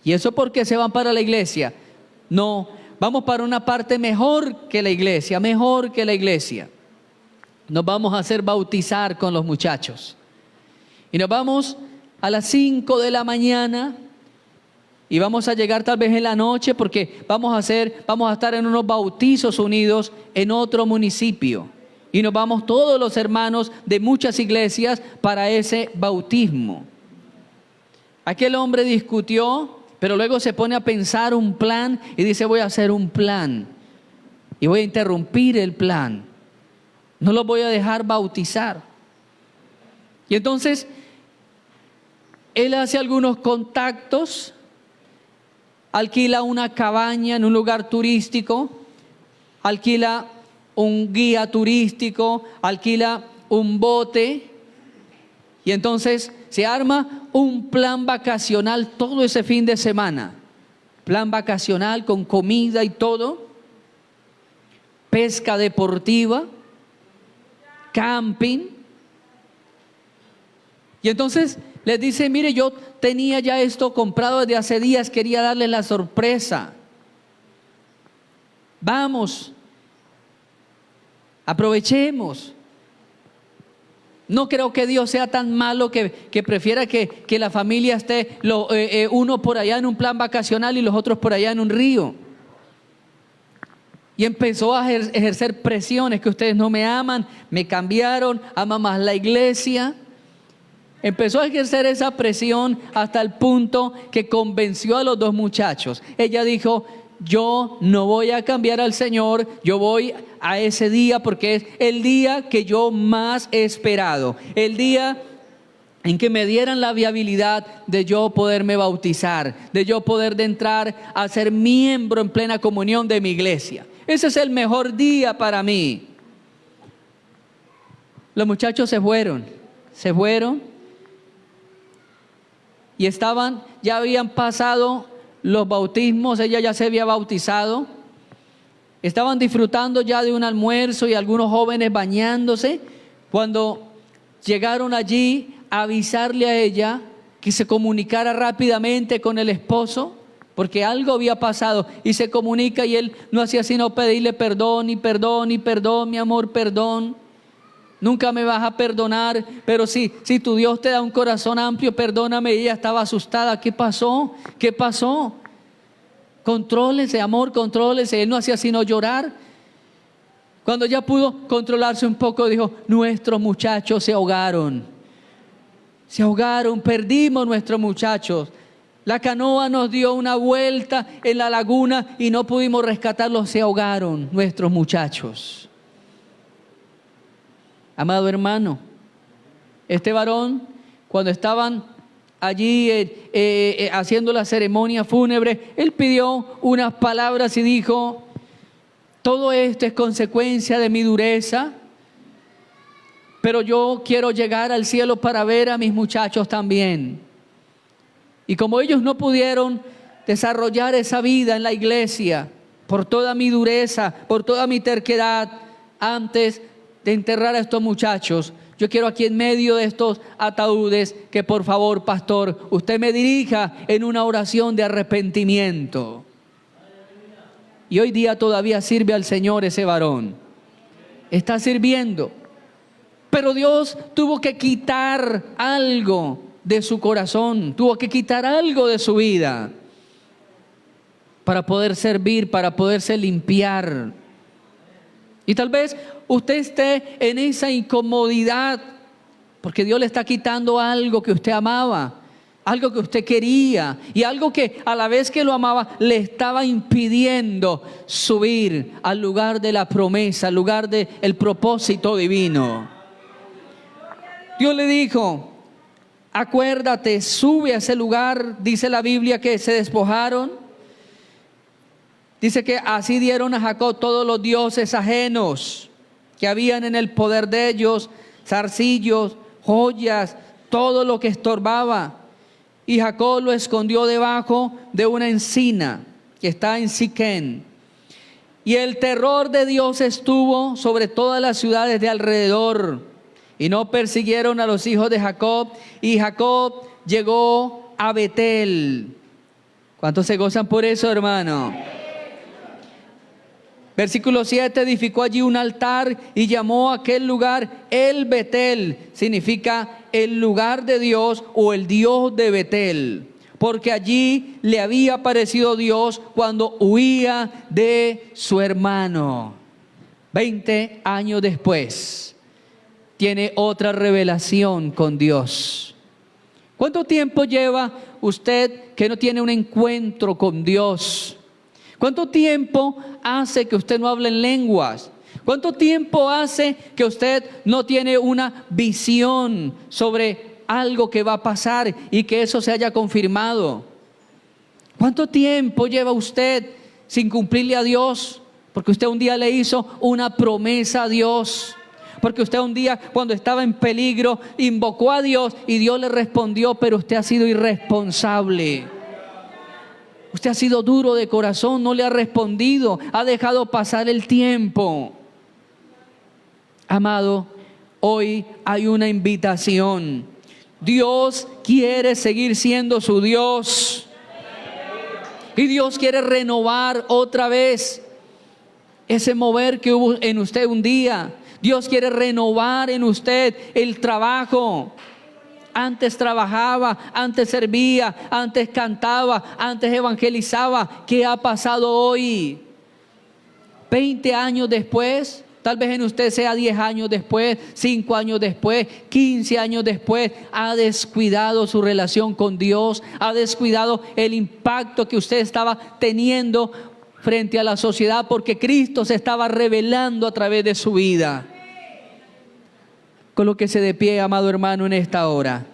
¿Y eso por qué se van para la iglesia? No, vamos para una parte mejor que la iglesia, mejor que la iglesia. Nos vamos a hacer bautizar con los muchachos. Y nos vamos a las 5 de la mañana y vamos a llegar tal vez en la noche porque vamos a estar en unos bautizos unidos en otro municipio. Y nos vamos todos los hermanos de muchas iglesias para ese bautismo. Aquel hombre discutió, pero luego se pone a pensar un plan y dice: voy a hacer un plan y voy a interrumpir el plan. No los voy a dejar bautizar. Y entonces él hace algunos contactos, alquila una cabaña en un lugar turístico, alquila un guía turístico, alquila un bote y entonces se arma un plan vacacional todo ese fin de semana. Plan vacacional con comida y todo, pesca deportiva, camping. Y entonces les dice: mire, yo tenía ya esto comprado desde hace días, quería darles la sorpresa. Vamos. Aprovechemos. No creo que Dios sea tan malo que prefiera que la familia esté uno por allá en un plan vacacional y los otros por allá en un río. Y empezó a ejercer presiones, que ustedes no me aman, me cambiaron, ama más la iglesia. Empezó a ejercer esa presión hasta el punto que convenció a los dos muchachos. Ella dijo: yo no voy a cambiar al Señor, yo voy a ese día porque es el día que yo más he esperado, el día en que me dieran la viabilidad de yo poderme bautizar, de yo poder entrar a ser miembro en plena comunión de mi iglesia. Ese es el mejor día para mí. Los muchachos se fueron y ya habían pasado los bautismos, ella ya se había bautizado, estaban disfrutando ya de un almuerzo y algunos jóvenes bañándose, cuando llegaron allí a avisarle a ella que se comunicara rápidamente con el esposo, porque algo había pasado, y se comunica y él no hacía sino pedirle perdón y perdón y perdón, mi amor, perdón. Nunca me vas a perdonar, pero si tu Dios te da un corazón amplio, perdóname. Y ella estaba asustada. ¿Qué pasó? ¿Qué pasó? Contrólese, amor, contrólese. Él no hacía sino llorar. Cuando ya pudo controlarse un poco, dijo: nuestros muchachos se ahogaron. Se ahogaron, perdimos nuestros muchachos. La canoa nos dio una vuelta en la laguna y no pudimos rescatarlos. Se ahogaron nuestros muchachos. Amado hermano, este varón, cuando estaban allí haciendo la ceremonia fúnebre, él pidió unas palabras y dijo: todo esto es consecuencia de mi dureza, pero yo quiero llegar al cielo para ver a mis muchachos también. Y como ellos no pudieron desarrollar esa vida en la iglesia, por toda mi dureza, por toda mi terquedad, antes de enterrar a estos muchachos, yo quiero aquí en medio de estos ataúdes que por favor, pastor, usted me dirija en una oración de arrepentimiento. Y hoy día todavía sirve al Señor ese varón. Está sirviendo. Pero Dios tuvo que quitar algo de su corazón, tuvo que quitar algo de su vida para poder servir, para poderse limpiar. Y tal vez usted esté en esa incomodidad porque Dios le está quitando algo que usted amaba, algo que usted quería, y algo que a la vez que lo amaba le estaba impidiendo subir al lugar de la promesa, al lugar del propósito divino. Dios le dijo: acuérdate, sube a ese lugar. Dice la Biblia que se despojaron. Dice que así dieron a Jacob todos los dioses ajenos que habían en el poder de ellos, zarcillos, joyas, todo lo que estorbaba. Y Jacob lo escondió debajo de una encina que está en Siquén. Y el terror de Dios estuvo sobre todas las ciudades de alrededor, y no persiguieron a los hijos de Jacob. Y Jacob llegó a Betel. ¿Cuántos se gozan por eso, hermano? Versículo 7, edificó allí un altar y llamó a aquel lugar El Betel. Significa el lugar de Dios o el Dios de Betel. Porque allí le había aparecido Dios cuando huía de su hermano. 20 años después, tiene otra revelación con Dios. ¿Cuánto tiempo lleva usted que no tiene un encuentro con Dios? ¿Cuánto tiempo hace que usted no habla en lenguas? ¿Cuánto tiempo hace que usted no tiene una visión sobre algo que va a pasar y que eso se haya confirmado? ¿Cuánto tiempo lleva usted sin cumplirle a Dios? Porque usted un día le hizo una promesa a Dios. Porque usted un día, cuando estaba en peligro, invocó a Dios y Dios le respondió, pero usted ha sido irresponsable. Usted ha sido duro de corazón, no le ha respondido, ha dejado pasar el tiempo. Amado, hoy hay una invitación. Dios quiere seguir siendo su Dios. Y Dios quiere renovar otra vez ese mover que hubo en usted un día. Dios quiere renovar en usted el trabajo. Antes trabajaba, antes servía, antes cantaba, antes evangelizaba. ¿Qué ha pasado hoy? 20 años después, tal vez en usted sea 10 años después, 5 años después, 15 años después, ha descuidado su relación con Dios, ha descuidado el impacto que usted estaba teniendo frente a la sociedad, porque Cristo se estaba revelando a través de su vida. Colóquese de pie, amado hermano, en esta hora.